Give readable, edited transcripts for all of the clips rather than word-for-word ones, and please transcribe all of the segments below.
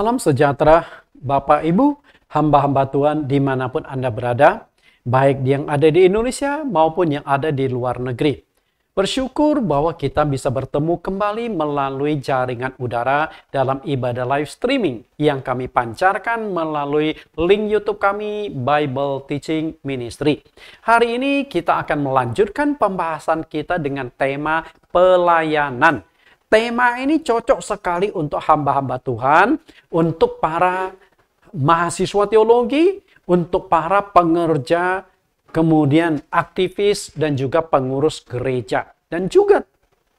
Salam sejahtera Bapak Ibu, hamba-hamba Tuhan dimanapun Anda berada, baik yang ada di Indonesia maupun yang ada di luar negeri. Bersyukur bahwa kita bisa bertemu kembali melalui jaringan udara dalam ibadah live streaming yang kami pancarkan melalui link YouTube kami, Bible Teaching Ministry. Hari ini kita akan melanjutkan pembahasan kita dengan tema pelayanan. Tema ini cocok sekali untuk hamba-hamba Tuhan, untuk para mahasiswa teologi, untuk para pengerja, kemudian aktivis dan juga pengurus gereja. Dan juga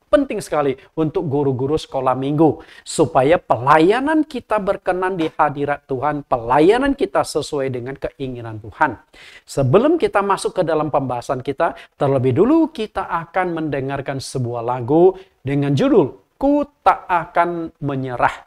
penting sekali untuk guru-guru sekolah minggu. Supaya pelayanan kita berkenan di hadirat Tuhan, pelayanan kita sesuai dengan keinginan Tuhan. Sebelum kita masuk ke dalam pembahasan kita, terlebih dulu kita akan mendengarkan sebuah lagu dengan judul Ku Tak Akan Menyerah.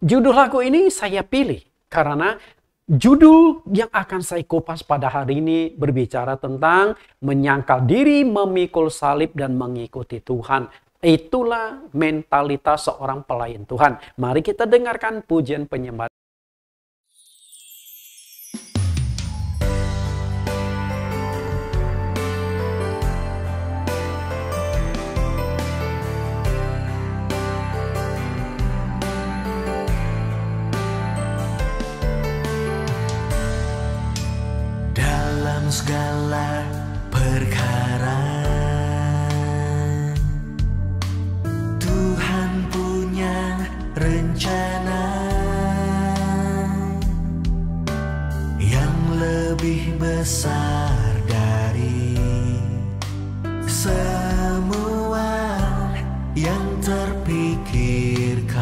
Judul lagu ini saya pilih karena judul yang akan saya kupas pada hari ini berbicara tentang menyangkal diri, memikul salib, dan mengikuti Tuhan. Itulah mentalitas seorang pelayan Tuhan. Mari kita dengarkan pujian penyembah. Segala perkara Tuhan punya rencana yang lebih besar dari semua yang terpikirkan.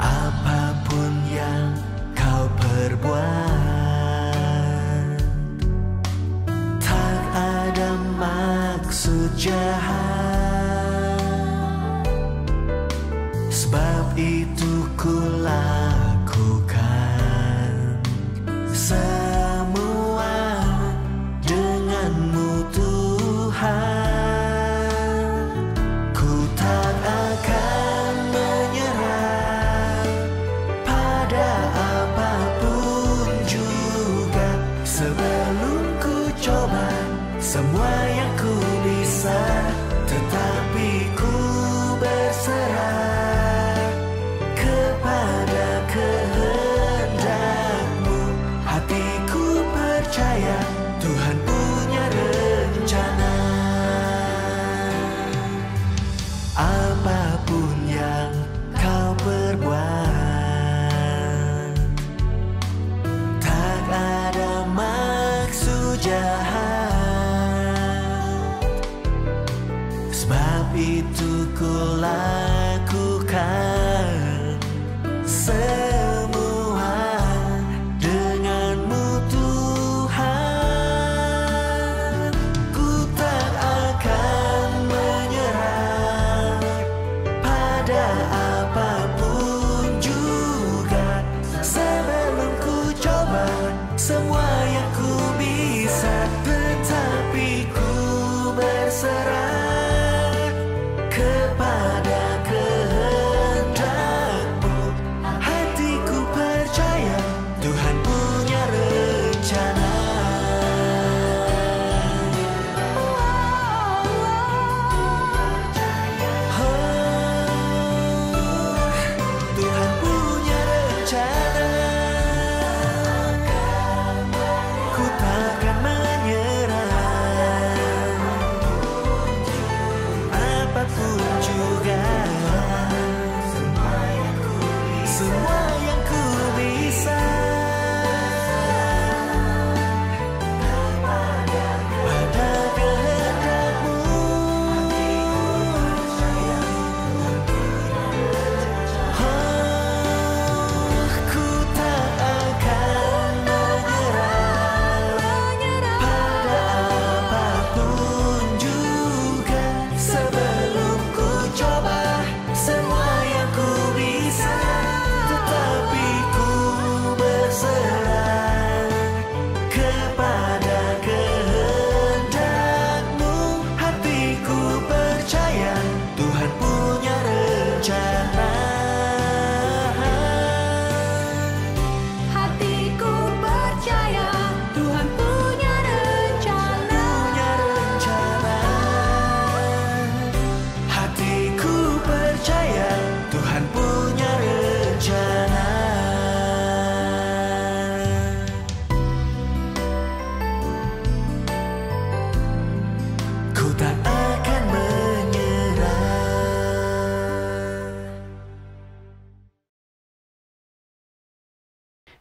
Apapun yang kau berbuat, tak ada maksud jahat. Sebab itu ku lakukan semua denganmu Tuhan. Ku tak akan menyerah pada apapun juga. Sebelum ku coba semua yang ku bisa, tetapi ku berserah kepada kehendak-Mu. Hatiku percaya Tuhan punya rencana. Apapun yang kau perbuat, tak ada maksud jahat. Sebab itu ku lakukan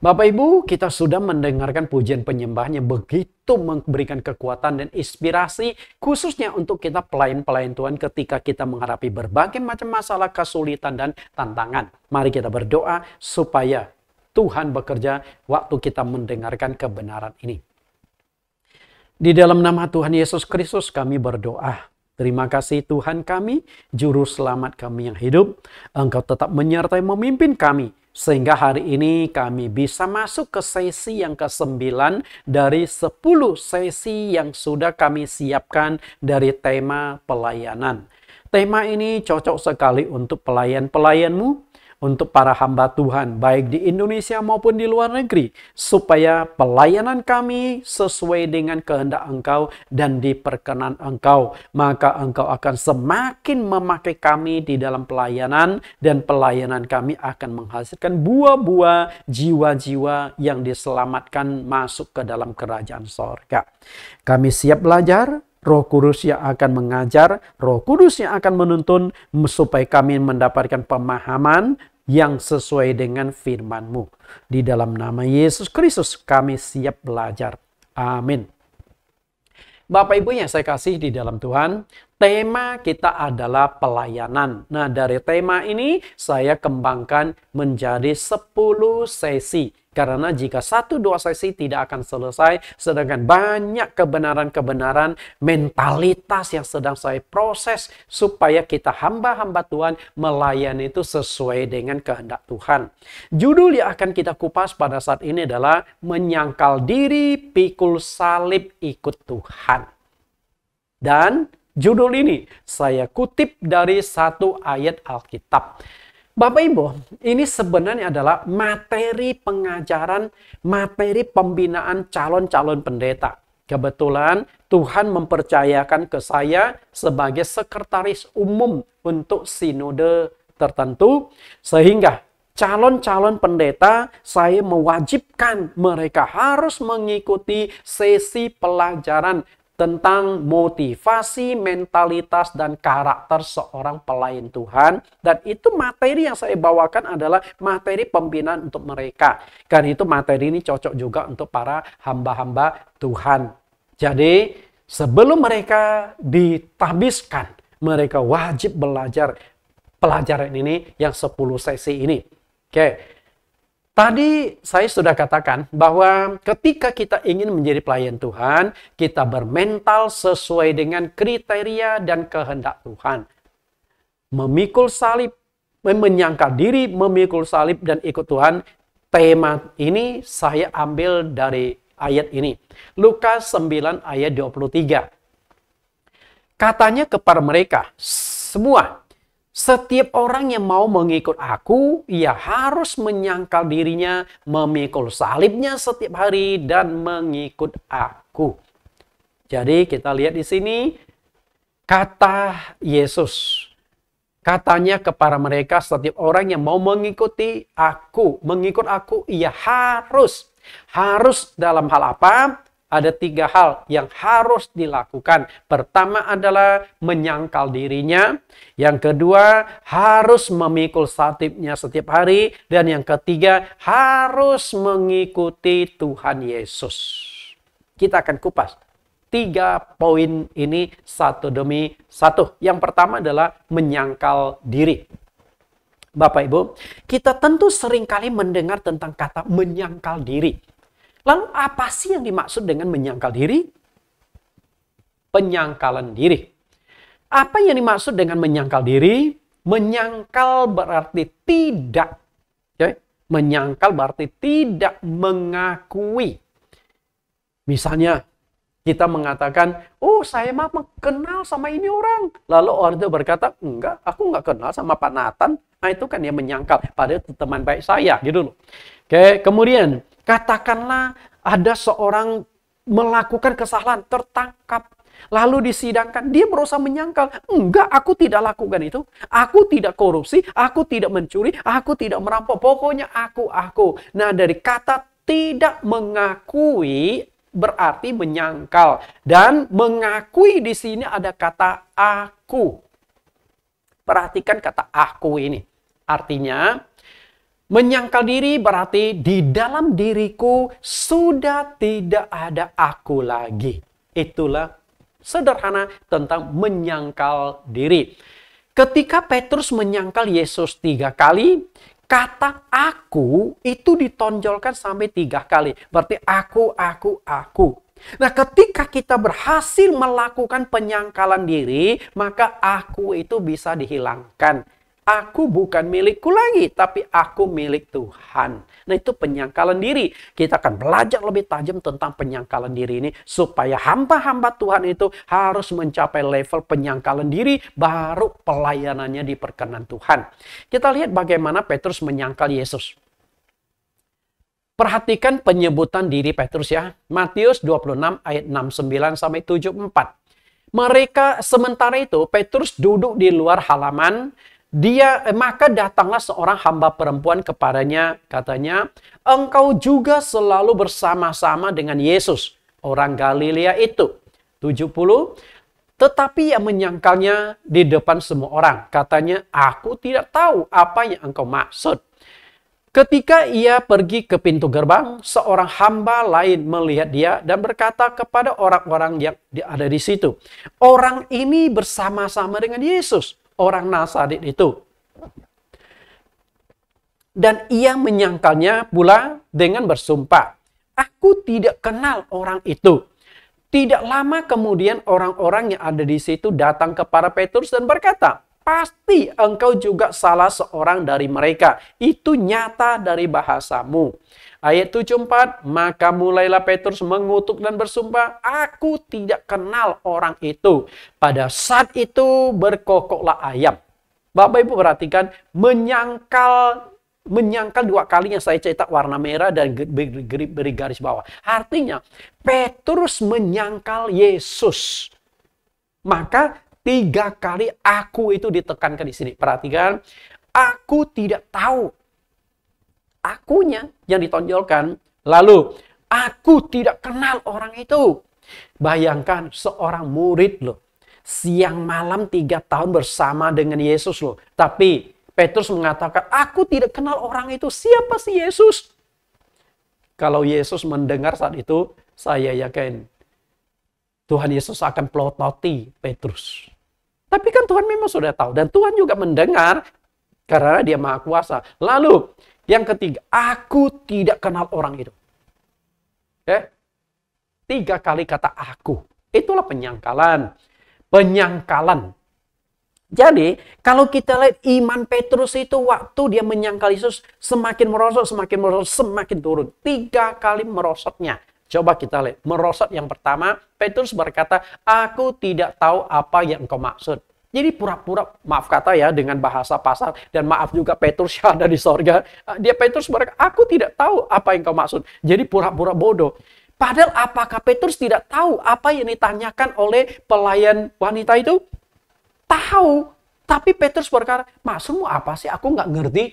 Bapak Ibu, kita sudah mendengarkan pujian penyembahan yang begitu memberikan kekuatan dan inspirasi khususnya untuk kita pelayan-pelayan Tuhan ketika kita menghadapi berbagai macam masalah, kesulitan, dan tantangan. Mari kita berdoa supaya Tuhan bekerja waktu kita mendengarkan kebenaran ini. Di dalam nama Tuhan Yesus Kristus kami berdoa. Terima kasih Tuhan kami, Juru Selamat kami yang hidup. Engkau tetap menyertai memimpin kami. Sehingga hari ini kami bisa masuk ke sesi yang ke-9 dari 10 sesi yang sudah kami siapkan dari tema pelayanan. Tema ini cocok sekali untuk pelayan-pelayanmu, untuk para hamba Tuhan, baik di Indonesia maupun di luar negeri, supaya pelayanan kami sesuai dengan kehendak Engkau dan diperkenan Engkau. Maka Engkau akan semakin memakai kami di dalam pelayanan, dan pelayanan kami akan menghasilkan buah-buah jiwa-jiwa yang diselamatkan masuk ke dalam kerajaan sorga. Kami siap belajar. Roh Kudus yang akan mengajar, Roh Kudus yang akan menuntun, supaya kami mendapatkan pemahaman yang sesuai dengan firman-Mu. Di dalam nama Yesus Kristus kami siap belajar. Amin. Bapak Ibu yang saya kasih di dalam Tuhan, tema kita adalah pelayanan. Nah, dari tema ini saya kembangkan menjadi 10 sesi. Karena jika 1-2 sesi tidak akan selesai, sedangkan banyak kebenaran-kebenaran mentalitas yang sedang saya proses supaya kita hamba-hamba Tuhan melayani itu sesuai dengan kehendak Tuhan. Judul yang akan kita kupas pada saat ini adalah menyangkal diri, pikul salib, ikut Tuhan. Dan judul ini saya kutip dari satu ayat Alkitab. Bapak Ibu, ini sebenarnya adalah materi pengajaran, materi pembinaan calon-calon pendeta. Kebetulan Tuhan mempercayakan ke saya sebagai sekretaris umum untuk sinode tertentu, sehingga calon-calon pendeta saya mewajibkan mereka harus mengikuti sesi pelajaran tentang motivasi, mentalitas, dan karakter seorang pelayan Tuhan. Dan itu materi yang saya bawakan adalah materi pembinaan untuk mereka. Karena itu materi ini cocok juga untuk para hamba-hamba Tuhan. Jadi sebelum mereka ditahbiskan, mereka wajib belajar pelajaran ini yang 10 sesi ini. Oke. Tadi saya sudah katakan bahwa ketika kita ingin menjadi pelayan Tuhan, kita bermental sesuai dengan kriteria dan kehendak Tuhan. Memikul salib, menyangkal diri, memikul salib, dan ikut Tuhan. Tema ini saya ambil dari ayat ini. Lukas 9 ayat 23. Katanya kepada mereka semua, setiap orang yang mau mengikut aku, ia harus menyangkal dirinya, memikul salibnya setiap hari, dan mengikut aku. Jadi kita lihat di sini, kata Yesus. Katanya kepada mereka, setiap orang yang mau mengikuti aku, mengikut aku, ia harus. Harus dalam hal apa? Ada 3 hal yang harus dilakukan. Pertama adalah menyangkal dirinya. Yang kedua, harus memikul salibnya setiap hari. Dan yang ketiga, harus mengikuti Tuhan Yesus. Kita akan kupas 3 poin ini satu demi satu. Yang pertama adalah menyangkal diri. Bapak Ibu, kita tentu seringkali mendengar tentang kata menyangkal diri. Lalu apa sih yang dimaksud dengan menyangkal diri? Penyangkalan diri. Apa yang dimaksud dengan menyangkal diri? Menyangkal berarti tidak. Okay? Menyangkal berarti tidak mengakui. Misalnya kita mengatakan, oh saya mah kenal sama ini orang. Lalu orang itu berkata, enggak, aku enggak kenal sama Pak Nathan. Nah itu kan dia menyangkal. Padahal itu teman baik saya. Gitu loh. Oke, kemudian katakanlah ada seorang melakukan kesalahan, tertangkap, lalu disidangkan, dia berusaha menyangkal, enggak, aku tidak lakukan itu, aku tidak korupsi, aku tidak mencuri, aku tidak merampok, pokoknya aku. Nah, dari kata tidak mengakui berarti menyangkal, dan mengakui di sini ada kata aku. Perhatikan kata aku ini, artinya Menyangkal diri berarti di dalam diriku sudah tidak ada aku lagi. Itulah sederhana tentang menyangkal diri. Ketika Petrus menyangkal Yesus 3 kali, kata aku itu ditonjolkan sampai 3 kali. Berarti aku. Nah, ketika kita berhasil melakukan penyangkalan diri, maka aku itu bisa dihilangkan. Aku bukan milikku lagi, tapi aku milik Tuhan. Nah, itu penyangkalan diri. Kita akan belajar lebih tajam tentang penyangkalan diri ini, supaya hamba-hamba Tuhan itu harus mencapai level penyangkalan diri, baru pelayanannya diperkenan Tuhan. Kita lihat bagaimana Petrus menyangkal Yesus. Perhatikan penyebutan diri Petrus ya. Matius 26 ayat 69 sampai 74. Mereka sementara itu Petrus duduk di luar halaman. Maka datanglah seorang hamba perempuan kepadanya, katanya, engkau juga selalu bersama-sama dengan Yesus, orang Galilea itu. 70. Tetapi ia menyangkalnya di depan semua orang. Katanya, aku tidak tahu apa yang engkau maksud. Ketika ia pergi ke pintu gerbang, seorang hamba lain melihat dia dan berkata kepada orang-orang yang ada di situ, orang ini bersama-sama dengan Yesus, orang Nazaret itu. Dan ia menyangkalnya pula dengan bersumpah, aku tidak kenal orang itu. Tidak lama kemudian orang-orang yang ada di situ datang kepada Petrus dan berkata, pasti engkau juga salah seorang dari mereka. Itu nyata dari bahasamu. Ayat 74, maka mulailah Petrus mengutuk dan bersumpah, aku tidak kenal orang itu. Pada saat itu berkokoklah ayam. Bapak Ibu perhatikan, menyangkal 2 kali yang saya cetak warna merah dan beri garis bawah. Artinya, Petrus menyangkal Yesus. Maka 3 kali aku itu ditekankan di sini. Perhatikan, aku tidak tahu. Akunya yang ditonjolkan. Lalu, aku tidak kenal orang itu. Bayangkan seorang murid loh. Siang malam 3 tahun bersama dengan Yesus loh. Tapi Petrus mengatakan, aku tidak kenal orang itu. Siapa sih Yesus? Kalau Yesus mendengar saat itu, saya yakin Tuhan Yesus akan pelototi Petrus. Tapi kan Tuhan memang sudah tahu. Dan Tuhan juga mendengar karena dia Maha Kuasa. Lalu, yang ketiga, aku tidak kenal orang itu. Oke? 3 kali kata aku. Itulah penyangkalan. Jadi, kalau kita lihat iman Petrus itu waktu dia menyangkal Yesus semakin merosot, semakin turun. 3 kali merosotnya. Coba kita lihat. Merosot yang pertama, Petrus berkata, aku tidak tahu apa yang engkau maksud. Jadi pura-pura, maaf kata ya dengan bahasa pasar, dan maaf juga Petrus yang ada di sorga. Petrus berkata, aku tidak tahu apa yang engkau maksud. Jadi pura-pura bodoh. Padahal apakah Petrus tidak tahu apa yang ditanyakan oleh pelayan wanita itu? Tahu. Tapi Petrus berkata, maksudmu apa sih? Aku nggak ngerti.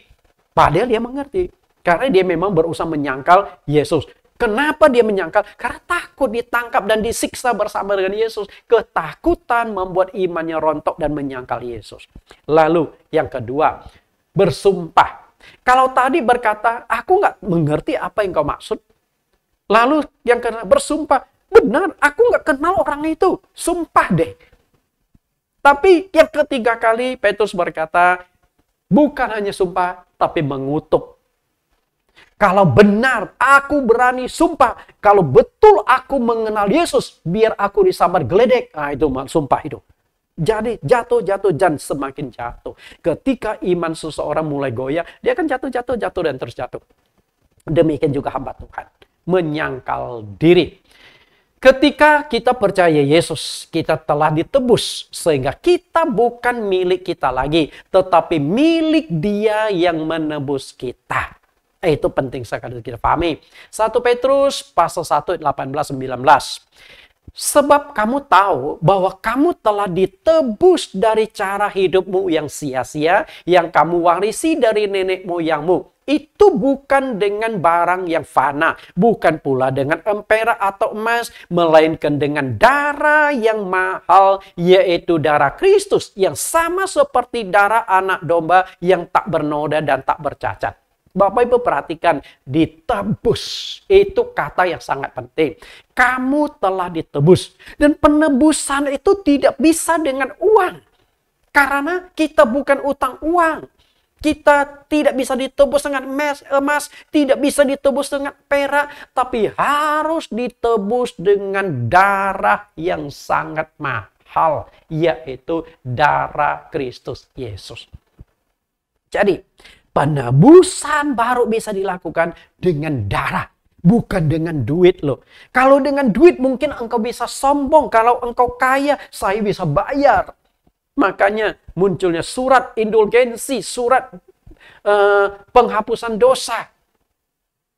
Padahal dia mengerti. Karena dia memang berusaha menyangkal Yesus. Kenapa dia menyangkal? Karena takut ditangkap dan disiksa bersama dengan Yesus. Ketakutan membuat imannya rontok dan menyangkal Yesus. Lalu yang kedua, bersumpah. Kalau tadi berkata, aku nggak mengerti apa yang kau maksud. Lalu yang kedua, bersumpah. Benar, aku nggak kenal orang itu. Sumpah deh. Tapi yang ketiga kali Petrus berkata, bukan hanya sumpah, tapi mengutuk. Kalau benar, aku berani sumpah. Kalau betul aku mengenal Yesus, biar aku disambar geledek. Nah, itu sumpah itu. Jadi jatuh dan semakin jatuh. Ketika iman seseorang mulai goyah, dia akan jatuh dan terus jatuh. Demikian juga hamba Tuhan. Menyangkal diri. Ketika kita percaya Yesus, kita telah ditebus. Sehingga kita bukan milik kita lagi. Tetapi milik Dia yang menebus kita. Itu penting sekali kita pahami. 1 Petrus pasal 1 18-19. Sebab kamu tahu bahwa kamu telah ditebus dari cara hidupmu yang sia-sia, yang kamu warisi dari nenek moyangmu. Itu bukan dengan barang yang fana, bukan pula dengan perak atau emas, melainkan dengan darah yang mahal, yaitu darah Kristus, yang sama seperti darah anak domba yang tak bernoda dan tak bercacat. Bapak Ibu perhatikan, ditebus. Itu kata yang sangat penting. Kamu telah ditebus. Dan penebusan itu tidak bisa dengan uang. Karena kita bukan utang uang. Kita tidak bisa ditebus dengan emas, tidak bisa ditebus dengan perak, tapi harus ditebus dengan darah yang sangat mahal, yaitu darah Kristus Yesus. Jadi, penebusan baru bisa dilakukan dengan darah, bukan dengan duit loh. Kalau dengan duit mungkin engkau bisa sombong, kalau engkau kaya, saya bisa bayar. Makanya munculnya surat indulgensi, surat penghapusan dosa,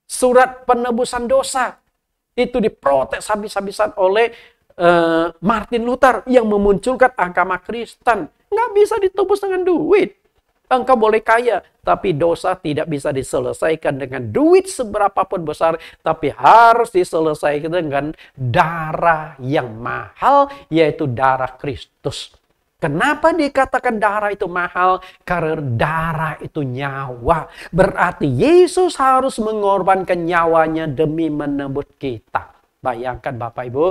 surat penebusan dosa. Itu diprotes habis-habisan oleh Martin Luther yang memunculkan agama Kristen. Nggak bisa ditebus dengan duit. Engkau boleh kaya, tapi dosa tidak bisa diselesaikan dengan duit seberapapun besar, tapi harus diselesaikan dengan darah yang mahal, yaitu darah Kristus. Kenapa dikatakan darah itu mahal? Karena darah itu nyawa. Berarti Yesus harus mengorbankan nyawanya demi menebus kita. Bayangkan Bapak Ibu,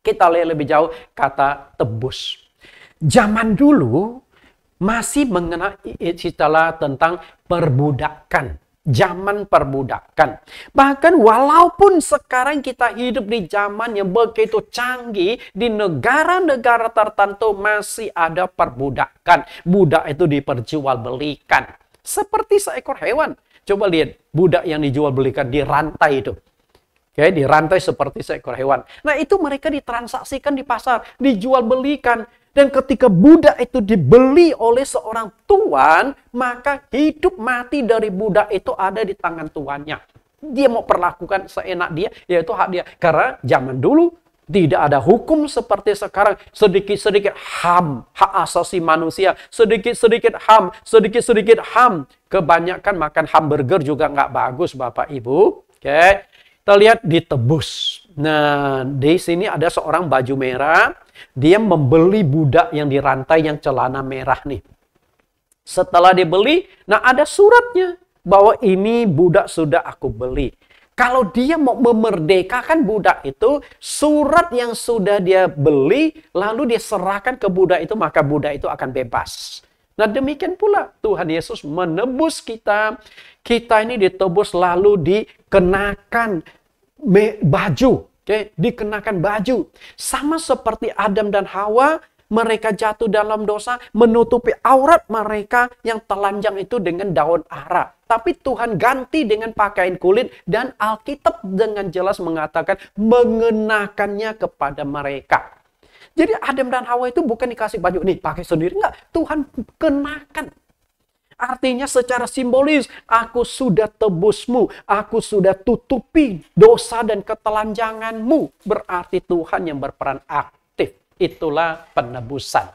kita lihat lebih jauh kata tebus. Zaman dulu, masih mengenai istilah tentang perbudakan. Zaman perbudakan. Bahkan walaupun sekarang kita hidup di zaman yang begitu canggih, di negara-negara tertentu masih ada perbudakan. Budak itu diperjualbelikan. Seperti seekor hewan. Coba lihat budak yang dijual-belikan di rantai itu. Oke, di rantai seperti seekor hewan. Nah, itu mereka ditransaksikan di pasar, dijual-belikan. Dan ketika budak itu dibeli oleh seorang tuan, maka hidup mati dari budak itu ada di tangan tuannya. Dia mau perlakukan seenak dia, yaitu hak dia. Karena zaman dulu tidak ada hukum seperti sekarang. Sedikit-sedikit HAM, hak asasi manusia. Sedikit-sedikit HAM, sedikit-sedikit HAM. Kebanyakan makan hamburger juga nggak bagus, Bapak Ibu. Oke, kita lihat ditebus. Nah, di sini ada seorang baju merah. Dia membeli budak yang dirantai yang celana merah nih. Setelah dibeli, nah ada suratnya bahwa ini budak sudah aku beli. Kalau dia mau memerdekakan budak itu, surat yang sudah dia beli, lalu dia serahkan ke budak itu, maka budak itu akan bebas. Nah, demikian pula Tuhan Yesus menebus kita. Kita ini ditebus lalu dikenakan baju. Oke, dikenakan baju. Sama seperti Adam dan Hawa, mereka jatuh dalam dosa, menutupi aurat mereka yang telanjang itu dengan daun ara. Tapi Tuhan ganti dengan pakaian kulit, dan Alkitab dengan jelas mengatakan mengenakannya kepada mereka. Jadi Adam dan Hawa itu bukan dikasih baju, nih pakai sendiri, enggak. Tuhan kenakan. Artinya secara simbolis, aku sudah tebusmu, aku sudah tutupi dosa dan ketelanjanganmu. Berarti Tuhan yang berperan aktif. Itulah penebusan.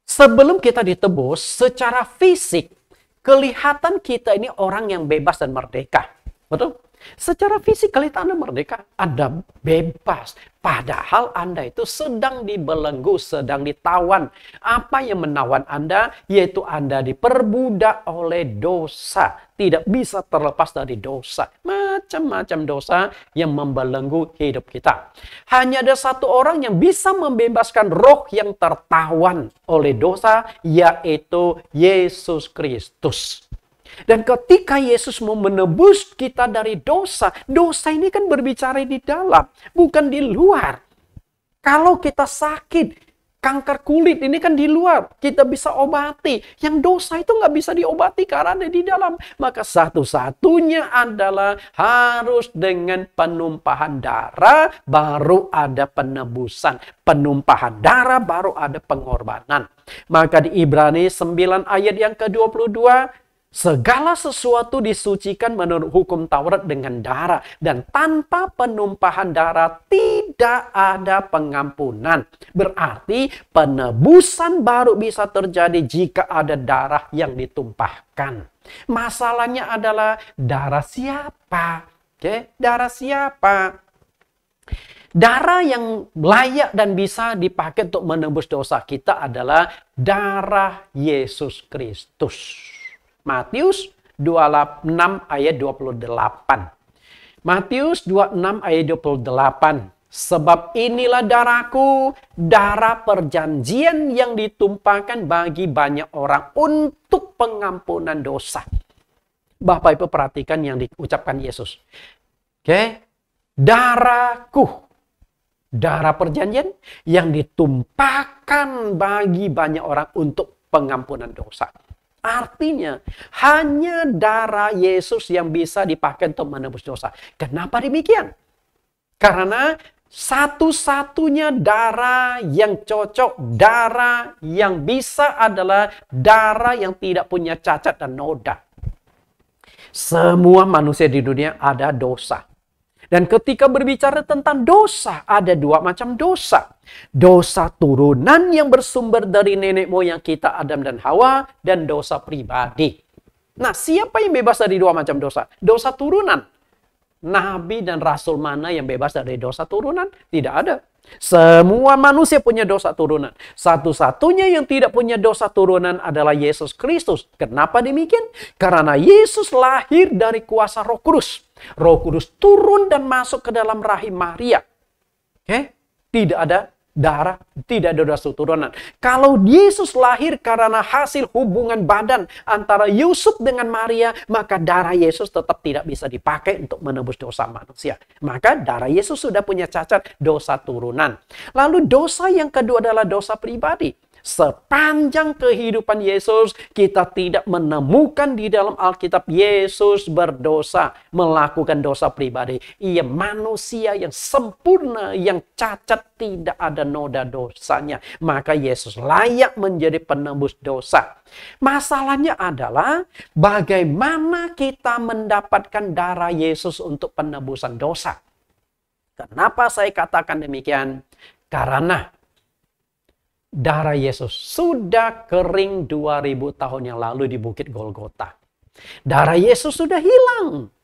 Sebelum kita ditebus, secara fisik, kelihatan kita ini orang yang bebas dan merdeka. Betul? Secara fisik kelihatan Anda merdeka, Anda bebas. Padahal Anda itu sedang dibelenggu, sedang ditawan. Apa yang menawan Anda? Yaitu Anda diperbudak oleh dosa. Tidak bisa terlepas dari dosa. Macam-macam dosa yang membelenggu hidup kita. Hanya ada satu orang yang bisa membebaskan roh yang tertawan oleh dosa, yaitu Yesus Kristus. Dan ketika Yesus mau menebus kita dari dosa, dosa ini kan berbicara di dalam, bukan di luar. Kalau kita sakit, kanker kulit ini kan di luar, kita bisa obati. Yang dosa itu nggak bisa diobati karena ada di dalam. Maka satu-satunya adalah harus dengan penumpahan darah, baru ada penebusan. Penumpahan darah, baru ada pengorbanan. Maka di Ibrani 9 ayat yang ke-22, segala sesuatu disucikan menurut hukum Taurat dengan darah. Dan tanpa penumpahan darah tidak ada pengampunan. Berarti penebusan baru bisa terjadi jika ada darah yang ditumpahkan. Masalahnya adalah darah siapa? Oke, darah siapa? Darah yang layak dan bisa dipakai untuk menebus dosa kita adalah darah Yesus Kristus. Matius 26 ayat 28. Matius 26 ayat 28. Sebab inilah darahku, darah perjanjian yang ditumpahkan bagi banyak orang untuk pengampunan dosa. Bapak Ibu perhatikan yang diucapkan Yesus. Oke, darahku, darah perjanjian yang ditumpahkan bagi banyak orang untuk pengampunan dosa. Artinya, hanya darah Yesus yang bisa dipakai untuk menebus dosa. Kenapa demikian? Karena satu-satunya darah yang cocok, darah yang bisa adalah darah yang tidak punya cacat dan noda. Semua manusia di dunia ada dosa. Dan ketika berbicara tentang dosa, ada dua macam dosa. Dosa turunan yang bersumber dari nenek moyang kita Adam dan Hawa, dan dosa pribadi. Nah, siapa yang bebas dari dua macam dosa? Dosa turunan. Nabi dan Rasul mana yang bebas dari dosa turunan? Tidak ada. Semua manusia punya dosa turunan. Satu-satunya yang tidak punya dosa turunan adalah Yesus Kristus. Kenapa demikian? Karena Yesus lahir dari kuasa Roh Kudus. Roh Kudus turun dan masuk ke dalam rahim Maria. Oke? Tidak ada darah, tidak ada dosa turunan. Kalau Yesus lahir karena hasil hubungan badan antara Yusuf dengan Maria, maka darah Yesus tetap tidak bisa dipakai untuk menebus dosa manusia. Maka darah Yesus sudah punya cacat dosa turunan. Lalu dosa yang kedua adalah dosa pribadi. Sepanjang kehidupan Yesus, kita tidak menemukan di dalam Alkitab Yesus berdosa, melakukan dosa pribadi. Ia manusia yang sempurna, yang cacat, tidak ada noda dosanya. Maka Yesus layak menjadi penebus dosa. Masalahnya adalah bagaimana kita mendapatkan darah Yesus untuk penebusan dosa. Kenapa saya katakan demikian? Karena darah Yesus sudah kering 2000 tahun yang lalu di Bukit Golgota. Darah Yesus sudah hilang.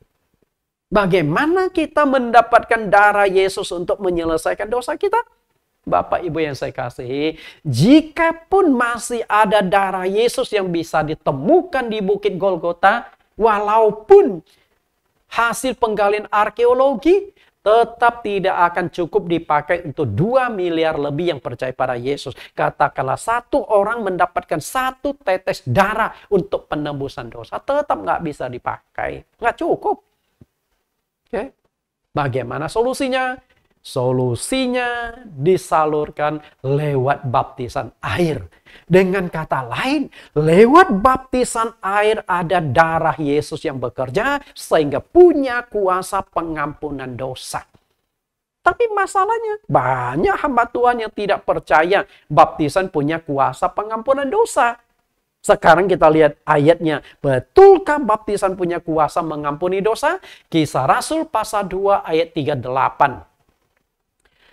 Bagaimana kita mendapatkan darah Yesus untuk menyelesaikan dosa kita? Bapak Ibu yang saya kasihi, jikapun masih ada darah Yesus yang bisa ditemukan di Bukit Golgota, walaupun hasil penggalian arkeologi tetap tidak akan cukup dipakai untuk 2 miliar lebih yang percaya pada Yesus. Katakanlah satu orang mendapatkan 1 tetes darah untuk penebusan dosa, tetap nggak bisa dipakai. Nggak cukup. Oke. Bagaimana solusinya? Solusinya disalurkan lewat baptisan air. Dengan kata lain, lewat baptisan air ada darah Yesus yang bekerja sehingga punya kuasa pengampunan dosa. Tapi masalahnya, banyak hamba Tuhan yang tidak percaya baptisan punya kuasa pengampunan dosa. Sekarang kita lihat ayatnya. Betulkah baptisan punya kuasa mengampuni dosa? Kisah Rasul pasal 2 ayat 38.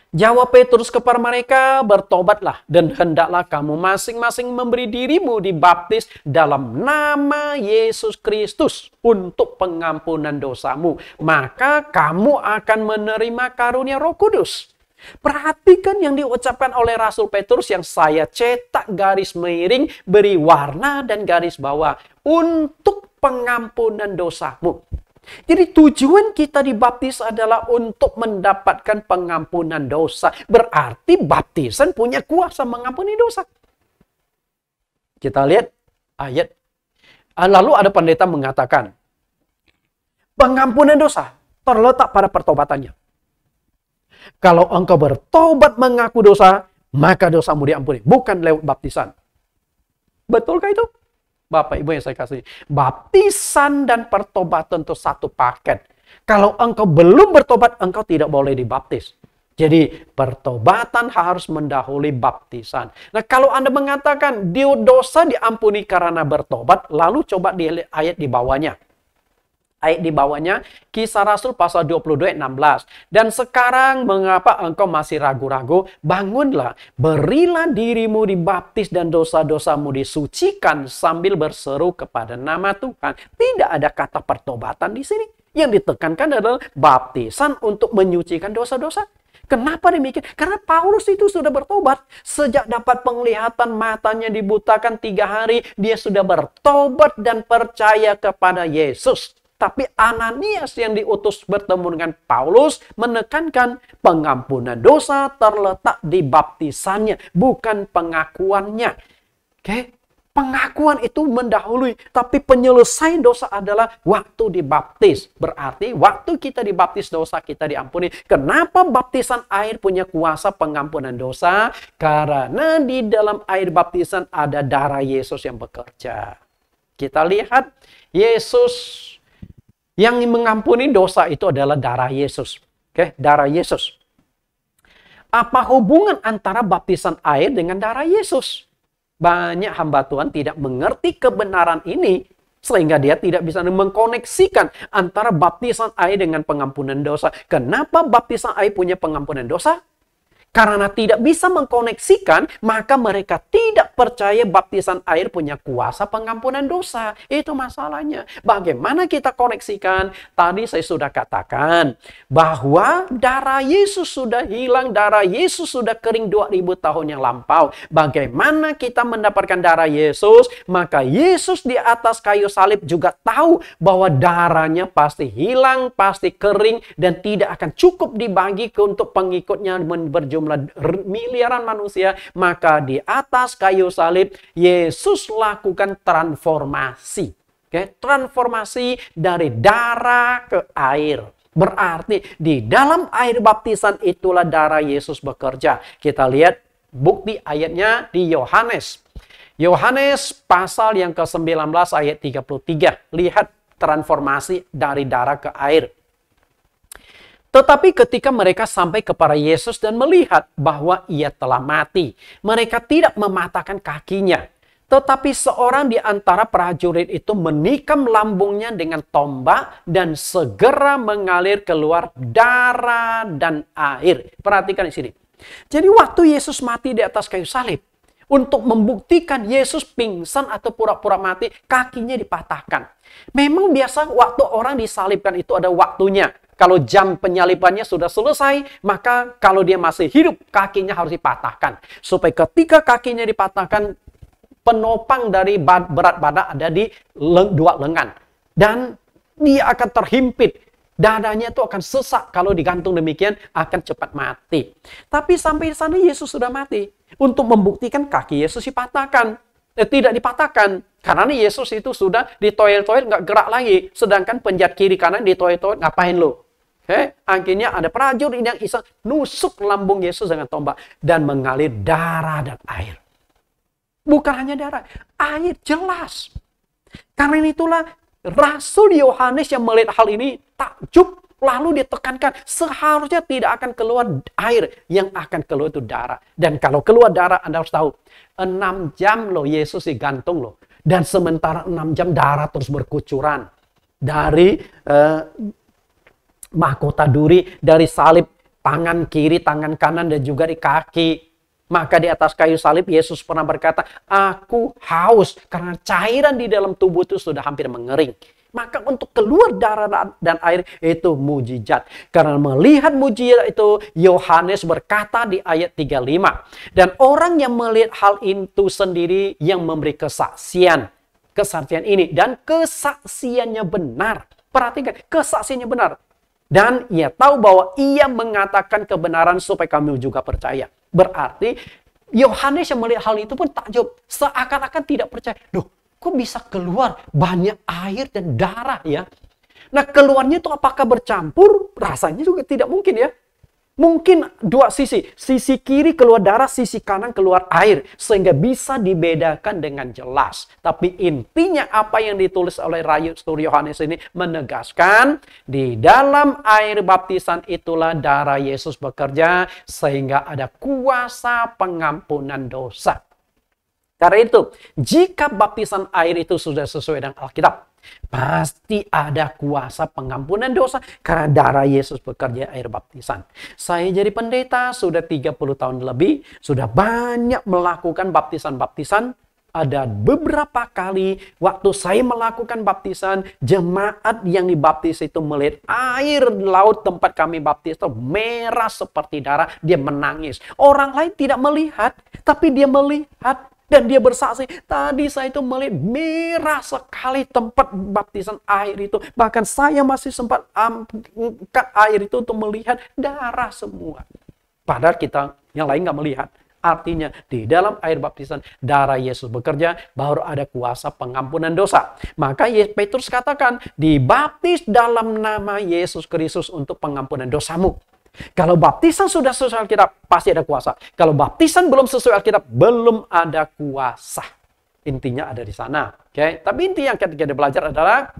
Jawab Petrus kepada mereka, bertobatlah dan hendaklah kamu masing-masing memberi dirimu dibaptis dalam nama Yesus Kristus untuk pengampunan dosamu. Maka kamu akan menerima karunia Roh Kudus. Perhatikan yang diucapkan oleh Rasul Petrus yang saya cetak garis miring, beri warna dan garis bawah. Untuk pengampunan dosamu. Jadi tujuan kita dibaptis adalah untuk mendapatkan pengampunan dosa. Berarti baptisan punya kuasa mengampuni dosa. Kita lihat ayat. Lalu ada pendeta mengatakan, pengampunan dosa terletak pada pertobatannya. Kalau engkau bertobat mengaku dosa, maka dosamu diampuni. Bukan lewat baptisan. Betulkah itu? Bapak Ibu yang saya kasih, baptisan dan pertobatan itu satu paket. Kalau engkau belum bertobat, engkau tidak boleh dibaptis. Jadi pertobatan harus mendahului baptisan. Nah, kalau Anda mengatakan dosa diampuni karena bertobat, lalu coba dilihat ayat di bawahnya. Ayat di bawahnya, Kisah Rasul pasal 22 ayat 16. Dan sekarang mengapa engkau masih ragu-ragu? Bangunlah, berilah dirimu dibaptis dan dosa-dosamu disucikan sambil berseru kepada nama Tuhan. Tidak ada kata pertobatan di sini. Yang ditekankan adalah baptisan untuk menyucikan dosa-dosa. Kenapa demikian? Karena Paulus itu sudah bertobat. Sejak dapat penglihatan, matanya dibutakan 3 hari, dia sudah bertobat dan percaya kepada Yesus. Tapi Ananias yang diutus bertemu dengan Paulus menekankan pengampunan dosa terletak di baptisannya, bukan pengakuannya. Oke? Pengakuan itu mendahului, tapi penyelesaian dosa adalah waktu dibaptis. Berarti waktu kita dibaptis, dosa kita diampuni. Kenapa baptisan air punya kuasa pengampunan dosa? Karena di dalam air baptisan ada darah Yesus yang bekerja. Kita lihat Yesus yang mengampuni dosa itu adalah darah Yesus. Oke, darah Yesus. Apa hubungan antara baptisan air dengan darah Yesus? Banyak hamba Tuhan tidak mengerti kebenaran ini, sehingga dia tidak bisa mengkoneksikan antara baptisan air dengan pengampunan dosa. Kenapa baptisan air punya pengampunan dosa? Karena tidak bisa mengkoneksikan, maka mereka tidak percaya baptisan air punya kuasa pengampunan dosa. Itu masalahnya. Bagaimana kita koneksikan? Tadi saya sudah katakan bahwa darah Yesus sudah hilang, darah Yesus sudah kering 2000 tahun yang lampau. Bagaimana kita mendapatkan darah Yesus? Maka Yesus di atas kayu salib juga tahu bahwa darahnya pasti hilang, pasti kering, dan tidak akan cukup dibagi untuk pengikutnya berjumlah miliaran manusia. Maka di atas kayu salib Yesus lakukan transformasi. Transformasi dari darah ke air. Berarti di dalam air baptisan itulah darah Yesus bekerja. Kita lihat bukti ayatnya di Yohanes. Yohanes pasal yang ke-19 ayat 33. Lihat transformasi dari darah ke air. Tetapi ketika mereka sampai kepada Yesus dan melihat bahwa ia telah mati, mereka tidak mematahkan kakinya. Tetapi seorang di antara prajurit itu menikam lambungnya dengan tombak dan segera mengalir keluar darah dan air. Perhatikan di sini. Jadi waktu Yesus mati di atas kayu salib, untuk membuktikan Yesus pingsan atau pura-pura mati, kakinya dipatahkan. Memang biasa waktu orang disalibkan itu ada waktunya. Kalau jam penyalibannya sudah selesai, maka kalau dia masih hidup, kakinya harus dipatahkan. Supaya ketika kakinya dipatahkan, penopang dari berat badan ada di 2 lengan. Dan dia akan terhimpit. Dadanya itu akan sesak. Kalau digantung demikian, akan cepat mati. Tapi sampai sana Yesus sudah mati. Untuk membuktikan kaki Yesus dipatahkan. Tidak dipatahkan. Karena Yesus itu sudah di toilet-toilet nggak gerak lagi. Sedangkan penjahat kiri kanan di toilet-toilet ngapain lo? Akhirnya ada prajurit yang iseng nusuk lambung Yesus dengan tombak dan mengalir darah dan air. Bukan hanya darah, air jelas. Karena itulah Rasul Yohanes yang melihat hal ini takjub, lalu ditekankan seharusnya tidak akan keluar air, yang akan keluar itu darah. Dan kalau keluar darah, Anda harus tahu 6 jam loh Yesus digantung loh. Dan sementara 6 jam darah terus berkucuran dari mahkota duri, dari salib, tangan kiri, tangan kanan, dan juga di kaki. Maka di atas kayu salib Yesus pernah berkata, aku haus karena cairan di dalam tubuh itu sudah hampir mengering. Maka untuk keluar darah dan air itu mujizat. Karena melihat mujizat itu, Yohanes berkata di ayat 35. Dan orang yang melihat hal itu sendiri yang memberi kesaksian. Kesaksian ini. Dan kesaksiannya benar. Perhatikan, kesaksiannya benar. Dan ia tahu bahwa ia mengatakan kebenaran supaya kamu juga percaya. Berarti Yohanes yang melihat hal itu pun takjub. Seakan-akan tidak percaya. Loh, kok bisa keluar banyak air dan darah ya? Nah, keluarnya itu apakah bercampur? Rasanya juga tidak mungkin ya. Mungkin 2 sisi. Sisi kiri keluar darah, sisi kanan keluar air. Sehingga bisa dibedakan dengan jelas. Tapi intinya apa yang ditulis oleh Rasul Yohanes ini menegaskan di dalam air baptisan itulah darah Yesus bekerja. Sehingga ada kuasa pengampunan dosa. Karena itu, jika baptisan air itu sudah sesuai dengan Alkitab, pasti ada kuasa pengampunan dosa karena darah Yesus bekerja air baptisan. Saya jadi pendeta sudah 30 tahun lebih, sudah banyak melakukan baptisan-baptisan Ada beberapa kali waktu saya melakukan baptisan, jemaat yang dibaptis itu melihat air laut tempat kami baptis itu merah seperti darah. Dia menangis. Orang lain tidak melihat, tapi dia melihat. Dan dia bersaksi, tadi saya itu melihat merah sekali tempat baptisan air itu. Bahkan saya masih sempat angkat air itu untuk melihat darah semua. Padahal kita yang lain nggak melihat. Artinya di dalam air baptisan darah Yesus bekerja, baru ada kuasa pengampunan dosa. Maka Petrus katakan, dibaptis dalam nama Yesus Kristus untuk pengampunan dosamu. Kalau baptisan sudah sesuai Alkitab, pasti ada kuasa. Kalau baptisan belum sesuai Alkitab, belum ada kuasa. Intinya ada di sana. Oke? Tapi inti yang kita belajar adalah,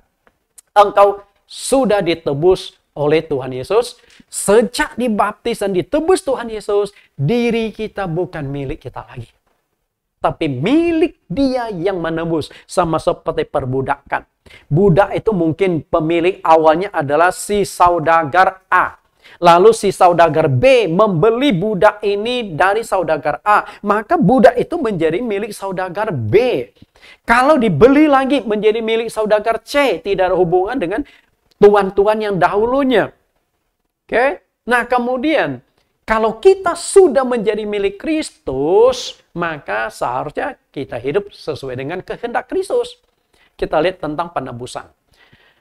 engkau sudah ditebus oleh Tuhan Yesus. Sejak dibaptis dan ditebus Tuhan Yesus, diri kita bukan milik kita lagi. Tapi milik Dia yang menebus. Sama seperti perbudakan. Budak itu mungkin pemilik awalnya adalah si saudagar A. Lalu si saudagar B membeli budak ini dari saudagar A. Maka budak itu menjadi milik saudagar B. Kalau dibeli lagi menjadi milik saudagar C. Tidak ada hubungan dengan tuan-tuan yang dahulunya. Oke? Nah kemudian, kalau kita sudah menjadi milik Kristus, maka seharusnya kita hidup sesuai dengan kehendak Kristus. Kita lihat tentang penebusan.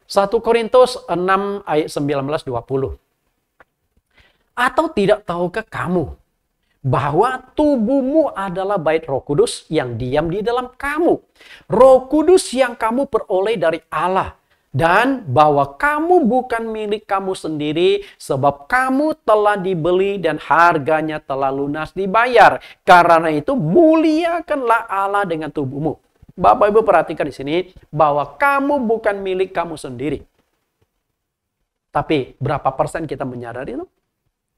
1 Korintus 6 ayat 19-20. Atau tidak tahukah kamu bahwa tubuhmu adalah bait Roh Kudus yang diam di dalam kamu? Roh Kudus yang kamu peroleh dari Allah. Dan bahwa kamu bukan milik kamu sendiri, sebab kamu telah dibeli dan harganya telah lunas dibayar. Karena itu muliakanlah Allah dengan tubuhmu. Bapak Ibu perhatikan di sini bahwa kamu bukan milik kamu sendiri. Tapi berapa persen kita menyadari itu?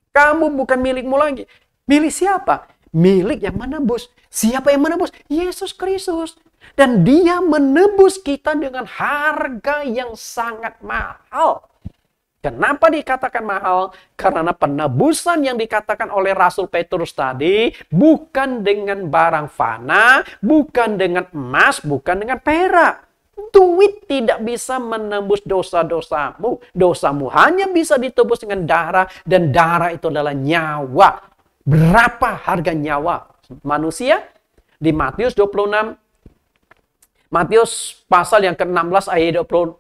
Kamu bukan milikmu lagi. Milik siapa? Milik yang menebus. Siapa yang menebus? Yesus Kristus. Dan Dia menebus kita dengan harga yang sangat mahal. Kenapa dikatakan mahal? Karena penebusan yang dikatakan oleh Rasul Petrus tadi bukan dengan barang fana, bukan dengan emas, bukan dengan perak. Duit tidak bisa menembus dosa-dosamu. Dosamu hanya bisa ditebus dengan darah. Dan darah itu adalah nyawa. Berapa harga nyawa manusia? Di Matius 26. Matius pasal yang ke-16 ayat 26.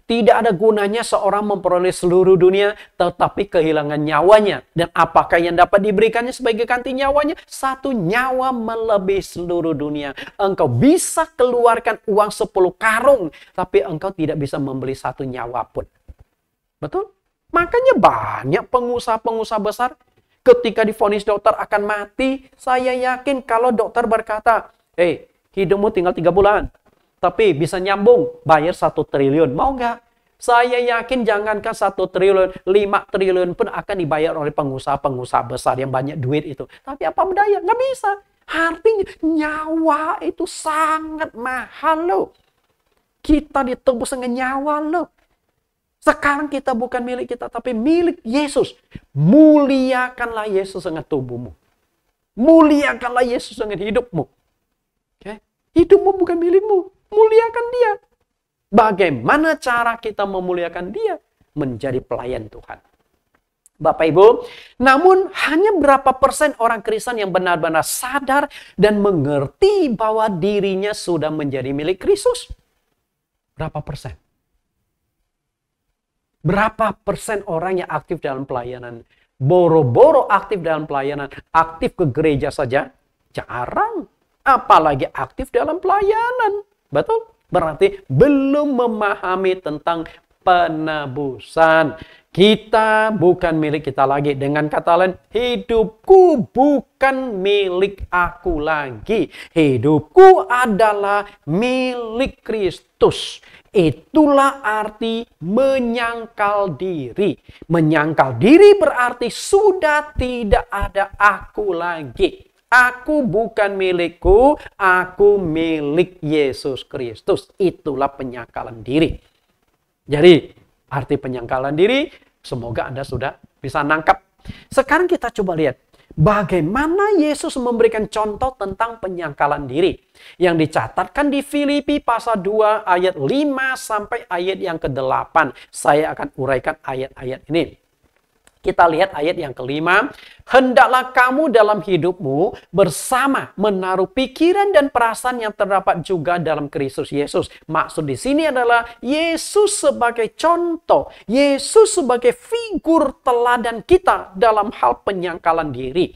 Tidak ada gunanya seorang memperoleh seluruh dunia tetapi kehilangan nyawanya. Dan apakah yang dapat diberikannya sebagai ganti nyawanya? Satu nyawa melebihi seluruh dunia. Engkau bisa keluarkan uang 10 karung, tapi engkau tidak bisa membeli satu nyawa pun. Betul? Makanya banyak pengusaha-pengusaha besar ketika divonis dokter akan mati, saya yakin kalau dokter berkata, hidupmu tinggal 3 bulan. Tapi bisa nyambung, bayar 1 triliun. Mau nggak? Saya yakin jangankan 1 triliun, 5 triliun pun akan dibayar oleh pengusaha-pengusaha besar yang banyak duit itu. Tapi apa daya? Nggak bisa. Artinya nyawa itu sangat mahal loh. Kita ditebus dengan nyawa loh. Sekarang kita bukan milik kita, tapi milik Yesus. Muliakanlah Yesus dengan tubuhmu. Muliakanlah Yesus dengan hidupmu. Okay? Hidupmu bukan milikmu. Muliakan Dia. Bagaimana cara kita memuliakan Dia? Menjadi pelayan Tuhan. Bapak Ibu, namun hanya berapa persen orang Kristen yang benar-benar sadar dan mengerti bahwa dirinya sudah menjadi milik Kristus? Berapa persen? Berapa persen orang yang aktif dalam pelayanan? Boro-boro aktif dalam pelayanan, aktif ke gereja saja? Jarang. Apalagi aktif dalam pelayanan. Betul? Berarti belum memahami tentang penebusan. Kita bukan milik kita lagi. Dengan kata lain, hidupku bukan milik aku lagi. Hidupku adalah milik Kristus. Itulah arti menyangkal diri. Menyangkal diri berarti sudah tidak ada aku lagi. Aku bukan milikku, aku milik Yesus Kristus. Itulah penyangkalan diri. Jadi, arti penyangkalan diri, semoga Anda sudah bisa nangkap. Sekarang kita coba lihat. Bagaimana Yesus memberikan contoh tentang penyangkalan diri yang dicatatkan di Filipi pasal 2 ayat 5 sampai ayat yang ke-8. Saya akan uraikan ayat-ayat ini. Kita lihat ayat yang kelima. Hendaklah kamu dalam hidupmu bersama menaruh pikiran dan perasaan yang terdapat juga dalam Kristus Yesus. Maksud di sini adalah Yesus sebagai contoh, Yesus sebagai figur teladan kita dalam hal penyangkalan diri.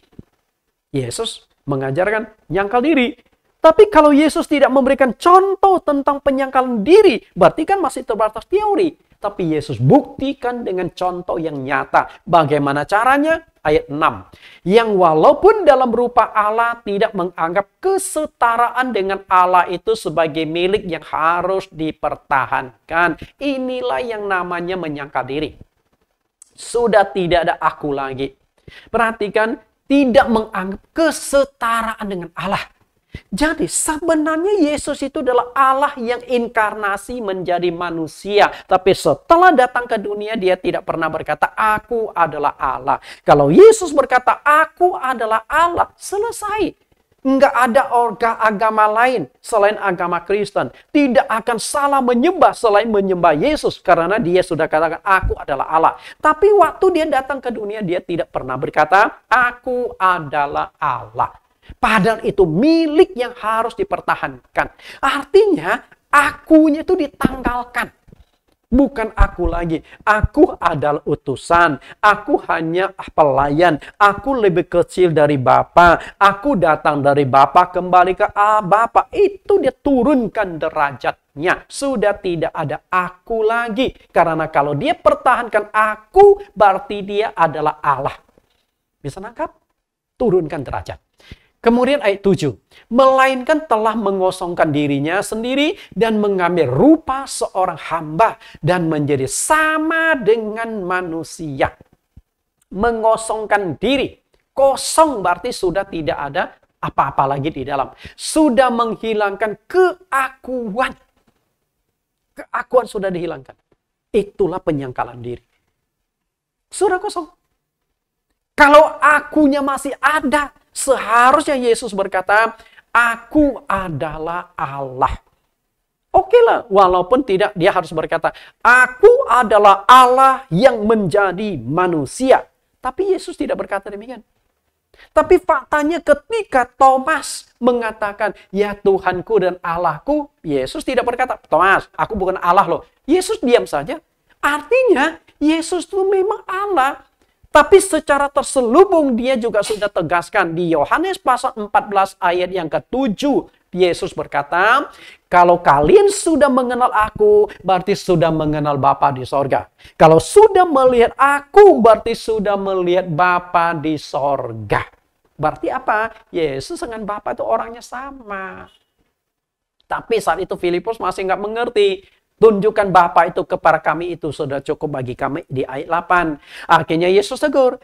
Yesus mengajarkan nyangkal diri. Tapi kalau Yesus tidak memberikan contoh tentang penyangkalan diri, berarti kan masih terbatas teori. Tapi Yesus buktikan dengan contoh yang nyata. Bagaimana caranya? Ayat 6. Yang walaupun dalam rupa Allah tidak menganggap kesetaraan dengan Allah itu sebagai milik yang harus dipertahankan. Inilah yang namanya menyangkal diri. Sudah tidak ada aku lagi. Perhatikan, tidak menganggap kesetaraan dengan Allah. Jadi sebenarnya Yesus itu adalah Allah yang inkarnasi menjadi manusia. Tapi setelah datang ke dunia dia tidak pernah berkata aku adalah Allah. Kalau Yesus berkata aku adalah Allah, selesai. Enggak ada agama lain selain agama Kristen. Tidak akan salah menyembah selain menyembah Yesus. Karena dia sudah katakan aku adalah Allah. Tapi waktu dia datang ke dunia dia tidak pernah berkata aku adalah Allah. Padahal itu milik yang harus dipertahankan. Artinya, akunya itu ditanggalkan. Bukan aku lagi. Aku adalah utusan. Aku hanya pelayan. Aku lebih kecil dari Bapa. Aku datang dari Bapa kembali ke Bapa. Itu dia turunkan derajatnya. Sudah tidak ada aku lagi. Karena kalau dia pertahankan aku, berarti dia adalah Allah. Bisa nangkap? Turunkan derajat. Kemudian ayat 7. Melainkan telah mengosongkan dirinya sendiri dan mengambil rupa seorang hamba dan menjadi sama dengan manusia. Mengosongkan diri. Kosong berarti sudah tidak ada apa-apa lagi di dalam. Sudah menghilangkan keakuan. Keakuan sudah dihilangkan. Itulah penyangkalan diri. Sudah kosong. Kalau akunya masih ada, seharusnya Yesus berkata, aku adalah Allah. Oke lah, walaupun tidak, dia harus berkata, aku adalah Allah yang menjadi manusia. Tapi Yesus tidak berkata demikian. Tapi faktanya ketika Thomas mengatakan, ya Tuhanku dan Allahku, Yesus tidak berkata, Thomas, aku bukan Allah loh. Yesus diam saja. Artinya, Yesus itu memang Allah. Tapi secara terselubung dia juga sudah tegaskan di Yohanes pasal 14 ayat yang ke-7. Yesus berkata, kalau kalian sudah mengenal aku, berarti sudah mengenal Bapa di sorga. Kalau sudah melihat aku, berarti sudah melihat Bapa di sorga. Berarti apa? Yesus dengan Bapa itu orangnya sama. Tapi saat itu Filipus masih nggak mengerti. Tunjukkan Bapa itu kepada kami itu sudah cukup bagi kami di ayat 8. Akhirnya Yesus tegur,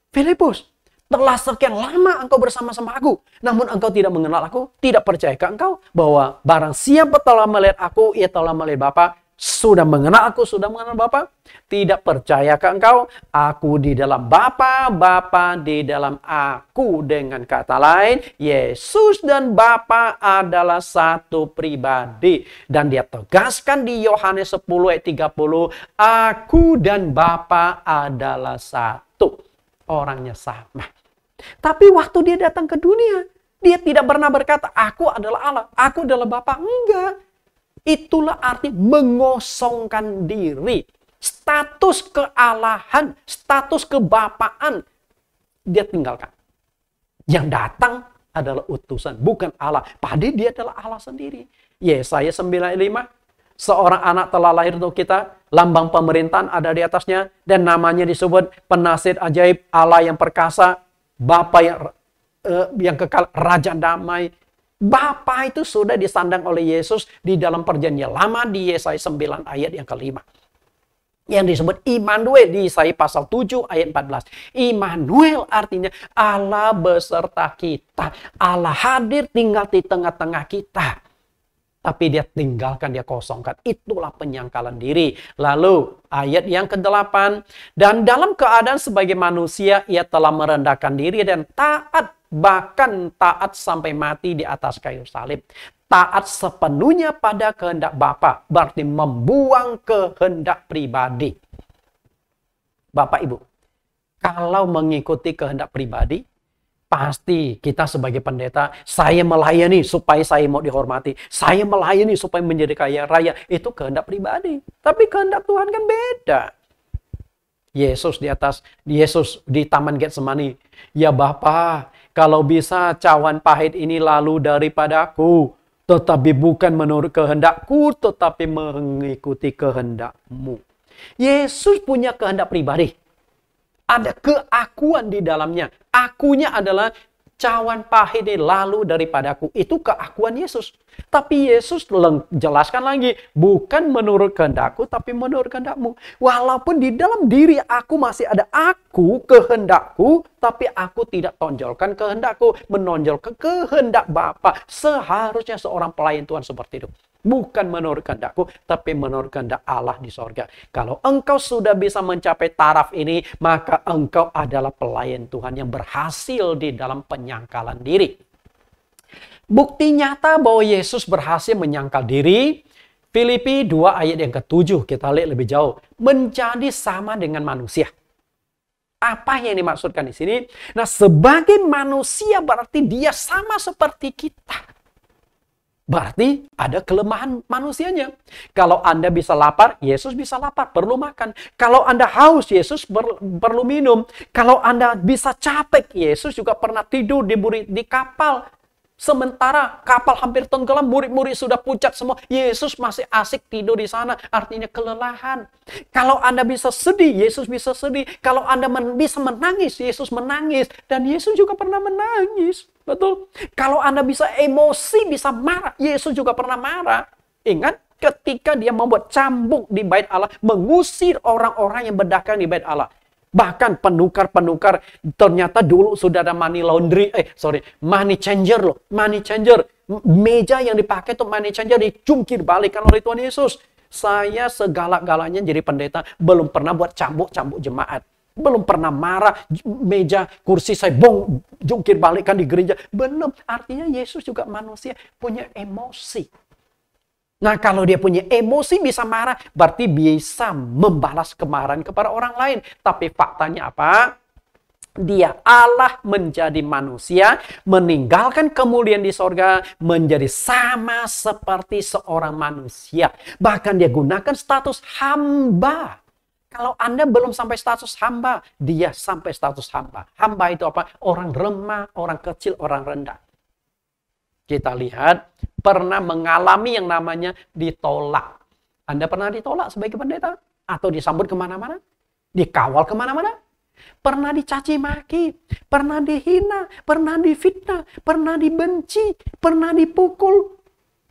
Filipus, telah sekian lama engkau bersama-sama aku. Namun engkau tidak mengenal aku, tidak percaya ke engkau bahwa barang siapa telah melihat aku, ia telah melihat Bapa. Sudah mengenal aku, sudah mengenal Bapa. Tidak percaya ke engkau, aku di dalam Bapa, Bapa di dalam aku. Dengan kata lain, Yesus dan Bapa adalah satu pribadi. Dan dia tegaskan di Yohanes 10 ayat 30, aku dan Bapa adalah satu. Orangnya sama. Tapi waktu dia datang ke dunia, dia tidak pernah berkata, aku adalah Allah, aku adalah Bapa. Enggak. Itulah arti mengosongkan diri. Status kealahan, status kebapaan, dia tinggalkan. Yang datang adalah utusan, bukan Allah. Padahal dia adalah Allah sendiri. Yesaya 9:5, seorang anak telah lahir untuk kita, lambang pemerintahan ada di atasnya, dan namanya disebut Penasihat Ajaib, Allah yang perkasa, Bapa yang kekal, Raja Damai. Bapa itu sudah disandang oleh Yesus di dalam perjanjian lama di Yesaya 9 ayat yang ke-5. Yang disebut Immanuel di Yesaya pasal 7 ayat 14. Immanuel artinya Allah beserta kita. Allah hadir tinggal di tengah-tengah kita. tapi dia tinggalkan, dia kosongkan. Itulah penyangkalan diri. Lalu ayat yang ke-8, dan dalam keadaan sebagai manusia ia telah merendahkan diri dan taat, bahkan taat sampai mati di atas kayu salib. Taat sepenuhnya pada kehendak Bapa, berarti membuang kehendak pribadi. Bapak Ibu, kalau mengikuti kehendak pribadi, pasti kita sebagai pendeta, saya melayani supaya saya mau dihormati. Saya melayani supaya menjadi kaya raya. Itu kehendak pribadi. Tapi kehendak Tuhan kan beda. Yesus di Taman Getsemani. Ya Bapa, kalau bisa cawan pahit ini lalu daripadaku. Tetapi bukan menurut kehendakku, tetapi mengikuti kehendak-Mu. Yesus punya kehendak pribadi. Ada keakuan di dalamnya. Akunya adalah cawan pahit lalu daripadaku. Itu keakuan Yesus. Tapi Yesus jelaskan lagi. Bukan menurut kehendakku, tapi menurut kehendak-Mu. Walaupun di dalam diri aku masih ada aku, kehendakku. Tapi aku tidak tonjolkan kehendakku. Menonjolkan kehendak Bapa. Seharusnya seorang pelayan Tuhan seperti itu. Bukan menurut kehendakku, tapi menurut kehendak Allah di sorga. Kalau engkau sudah bisa mencapai taraf ini, maka engkau adalah pelayan Tuhan yang berhasil di dalam penyangkalan diri. Bukti nyata bahwa Yesus berhasil menyangkal diri, Filipi 2 ayat yang ke-7, kita lihat lebih jauh. Menjadi sama dengan manusia. Apa yang dimaksudkan di sini? Nah, sebagai manusia berarti dia sama seperti kita. Berarti ada kelemahan manusianya. Kalau Anda bisa lapar, Yesus bisa lapar, perlu makan. Kalau Anda haus, Yesus perlu minum. Kalau Anda bisa capek, Yesus juga pernah tidur di kapal. Sementara kapal hampir tenggelam, murid-murid sudah pucat semua. Yesus masih asik tidur di sana, artinya kelelahan. Kalau Anda bisa sedih, Yesus bisa sedih. Kalau Anda bisa menangis, Yesus menangis. Dan Yesus juga pernah menangis. Betul? Kalau Anda bisa emosi, bisa marah, Yesus juga pernah marah. Ingat ketika dia membuat cambuk di bait Allah, mengusir orang-orang yang berdagang di bait Allah. Bahkan penukar-penukar ternyata dulu sudah ada money changer loh. Money changer. Meja yang dipakai tuh money changer dicungkir balikan oleh Tuhan Yesus. Saya segalak-galaknya jadi pendeta belum pernah buat cambuk-cambuk jemaat. Belum pernah marah, meja, kursi saya jungkir balikan di gereja. Belum. Artinya Yesus juga manusia, punya emosi. Nah, kalau dia punya emosi bisa marah, berarti bisa membalas kemarahan kepada orang lain. Tapi faktanya apa? Dia Allah menjadi manusia, meninggalkan kemuliaan di sorga, menjadi sama seperti seorang manusia. Bahkan dia gunakan status hamba. Kalau Anda belum sampai status hamba, dia sampai status hamba. Hamba itu apa? Orang remah, orang kecil, orang rendah. Kita lihat, pernah mengalami yang namanya ditolak. Anda pernah ditolak sebagai pendeta? Atau disambut kemana-mana? Dikawal kemana-mana? Pernah dicaci maki? Pernah dihina? Pernah difitnah? Pernah dibenci? Pernah dipukul?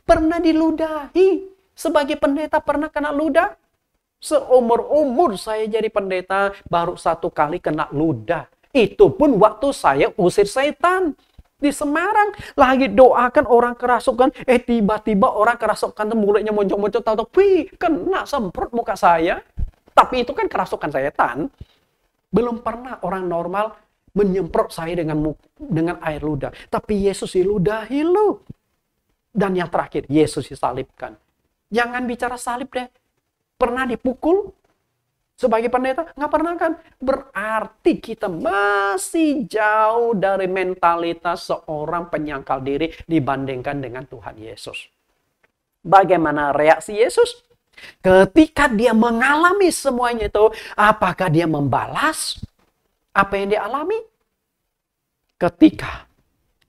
Pernah diludahi? Sebagai pendeta pernah kena ludah? Seumur-umur saya jadi pendeta, baru 1 kali kena ludah. Itu pun waktu saya usir setan. Di Semarang lagi doakan orang kerasukan, tiba-tiba orang kerasukan mulutnya moncong-moncong, tahu-tahu kena semprot muka saya. Tapi itu kan kerasukan setan. Belum pernah orang normal menyemprot saya dengan air ludah. Tapi Yesus diludahi lu. Dan yang terakhir, Yesus disalibkan. Jangan bicara salib deh. Pernah dipukul? Sebagai pendeta, nggak pernah kan? Berarti kita masih jauh dari mentalitas seorang penyangkal diri dibandingkan dengan Tuhan Yesus. Bagaimana reaksi Yesus? Ketika dia mengalami semuanya itu, apakah dia membalas apa yang dia alami? Ketika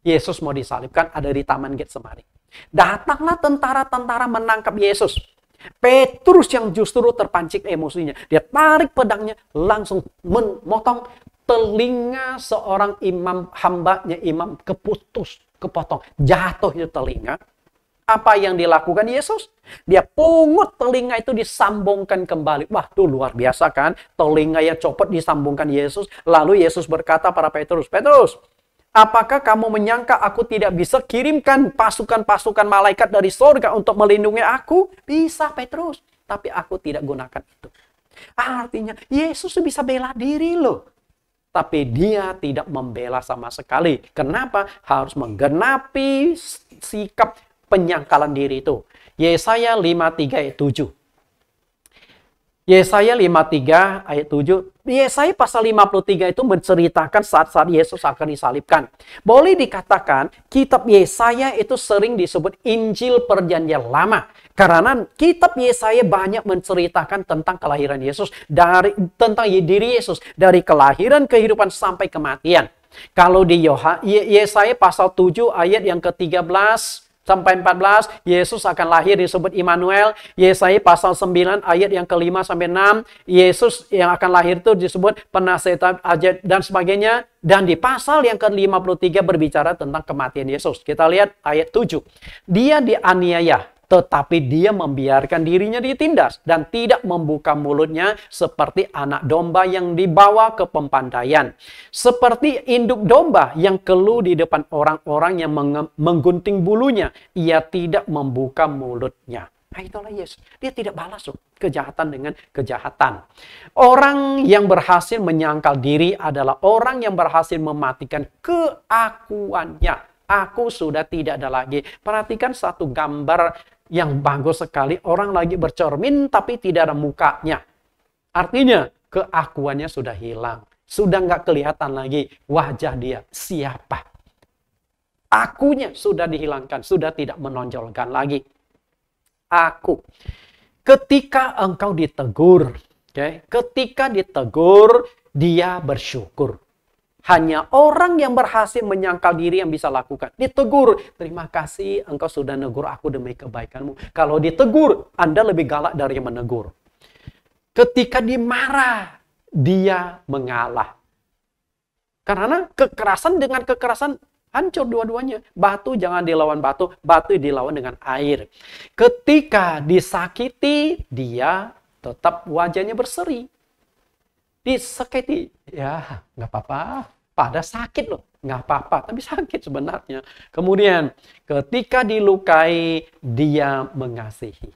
Yesus mau disalibkan, ada di Taman Getsemani. Datanglah tentara-tentara menangkap Yesus. Petrus yang justru terpancing emosinya. Dia tarik pedangnya, langsung memotong telinga seorang imam, hambanya imam, kepotong. Jatuh itu telinga. Apa yang dilakukan Yesus? Dia pungut telinga itu disambungkan kembali. Wah, itu luar biasa kan? Telinga yang copot disambungkan Yesus. Lalu Yesus berkata pada Petrus, Petrus, Apakah kamu menyangka aku tidak bisa kirimkan pasukan-pasukan malaikat dari surga untuk melindungi aku? Bisa, Petrus. Tapi aku tidak gunakan itu. Artinya, Yesus bisa bela diri loh. Tapi dia tidak membela sama sekali. Kenapa? Harus menggenapi sikap penyangkalan diri itu. Yesaya 53 ayat 7. Yesaya 53 ayat 7. Yesaya pasal 53 itu menceritakan saat-saat Yesus akan disalibkan. Boleh dikatakan kitab Yesaya itu sering disebut Injil Perjanjian Lama. Karena kitab Yesaya banyak menceritakan tentang kelahiran Yesus, tentang diri Yesus dari kelahiran, kehidupan sampai kematian. Kalau di Yesaya pasal 7 ayat yang ke-13 sampai 14, Yesus akan lahir disebut Immanuel. Yesaya pasal 9 ayat yang ke-5 sampai 6, Yesus yang akan lahir itu disebut penasihat ajaib dan sebagainya. Dan di pasal yang ke-53 berbicara tentang kematian Yesus. Kita lihat ayat 7. Dia dianiaya, tetapi dia membiarkan dirinya ditindas dan tidak membuka mulutnya seperti anak domba yang dibawa ke pembantaian. Seperti induk domba yang keluh di depan orang-orang yang menggunting bulunya, ia tidak membuka mulutnya. Nah, itulah Yesus. Dia tidak balas kejahatan dengan kejahatan. Orang yang berhasil menyangkal diri adalah orang yang berhasil mematikan keakuannya. Aku sudah tidak ada lagi. Perhatikan satu gambar yang bagus sekali. Orang lagi bercermin tapi tidak ada mukanya. Artinya keakuannya sudah hilang. Sudah nggak kelihatan lagi wajah dia siapa. Akunya sudah dihilangkan. Sudah tidak menonjolkan lagi. Aku. Ketika engkau ditegur. Ketika ditegur, dia bersyukur. Hanya orang yang berhasil menyangkal diri yang bisa lakukan. Ditegur, terima kasih engkau sudah negur aku demi kebaikanmu. Kalau ditegur, Anda lebih galak dari yang menegur. Ketika dimarah, dia mengalah. Karena kekerasan dengan kekerasan hancur dua-duanya. Batu jangan dilawan batu, batu dilawan dengan air. Ketika disakiti, dia tetap wajahnya berseri. Disakiti, ya nggak apa-apa. Pada sakit loh, nggak apa-apa, tapi sakit sebenarnya. Kemudian ketika dilukai, dia mengasihi.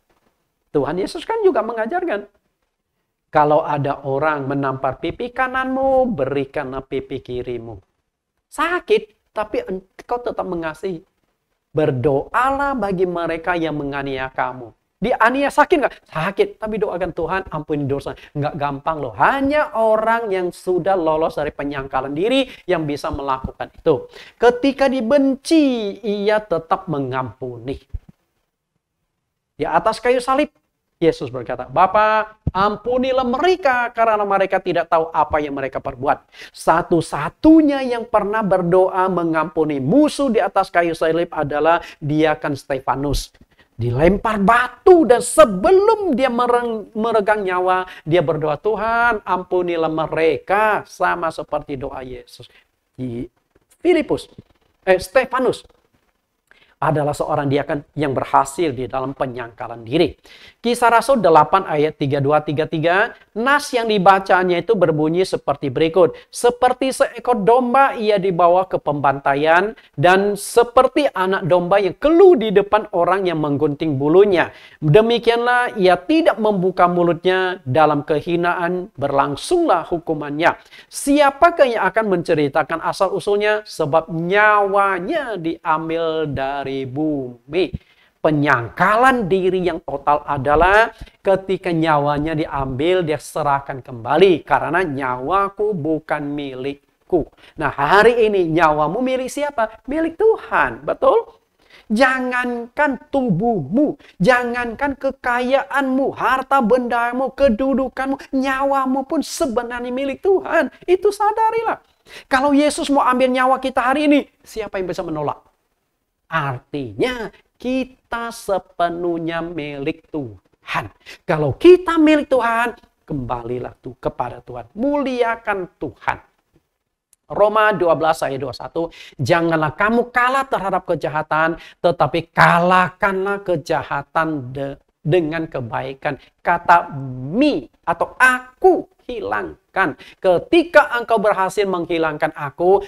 Tuhan Yesus kan juga mengajarkan. Kalau ada orang menampar pipi kananmu, berikanlah pipi kirimu. Sakit, tapi engkau tetap mengasihi. Berdoalah bagi mereka yang menganiaya kamu. Dianiaya sakit nggak? Sakit. Tapi doakan Tuhan ampuni dosa. Nggak gampang loh. Hanya orang yang sudah lolos dari penyangkalan diri yang bisa melakukan itu. Ketika dibenci, ia tetap mengampuni. Di atas kayu salib, Yesus berkata, Bapa, ampunilah mereka karena mereka tidak tahu apa yang mereka perbuat. Satu-satunya yang pernah berdoa mengampuni musuh di atas kayu salib adalah diaken Stefanus. Dilempar batu dan sebelum dia meregang nyawa, dia berdoa, Tuhan ampunilah mereka sama seperti doa Yesus. Stefanus adalah seorang diaken yang berhasil di dalam penyangkalan diri. Kisah Rasul 8 ayat 32-33, nas yang dibacanya itu berbunyi seperti berikut. Seperti seekor domba ia dibawa ke pembantaian dan seperti anak domba yang keluh di depan orang yang menggunting bulunya. Demikianlah ia tidak membuka mulutnya, dalam kehinaan berlangsunglah hukumannya. Siapakah yang akan menceritakan asal-usulnya? Sebab nyawanya diambil dari bumi. Penyangkalan diri yang total adalah ketika nyawanya diambil, dia serahkan kembali. Karena nyawaku bukan milikku. Nah, hari ini nyawamu milik siapa? Milik Tuhan, betul? Jangankan tubuhmu, jangankan kekayaanmu, harta bendamu, kedudukanmu, nyawamu pun sebenarnya milik Tuhan. Itu sadarilah. Kalau Yesus mau ambil nyawa kita hari ini, siapa yang bisa menolak? Artinya kita sepenuhnya milik Tuhan. Kalau kita milik Tuhan, kembalilah kepada Tuhan. Muliakan Tuhan. Roma 12 ayat 21, janganlah kamu kalah terhadap kejahatan, tetapi kalahkanlah kejahatan dengan kebaikan. Kata mi atau aku hilangkan. Ketika engkau berhasil menghilangkan aku,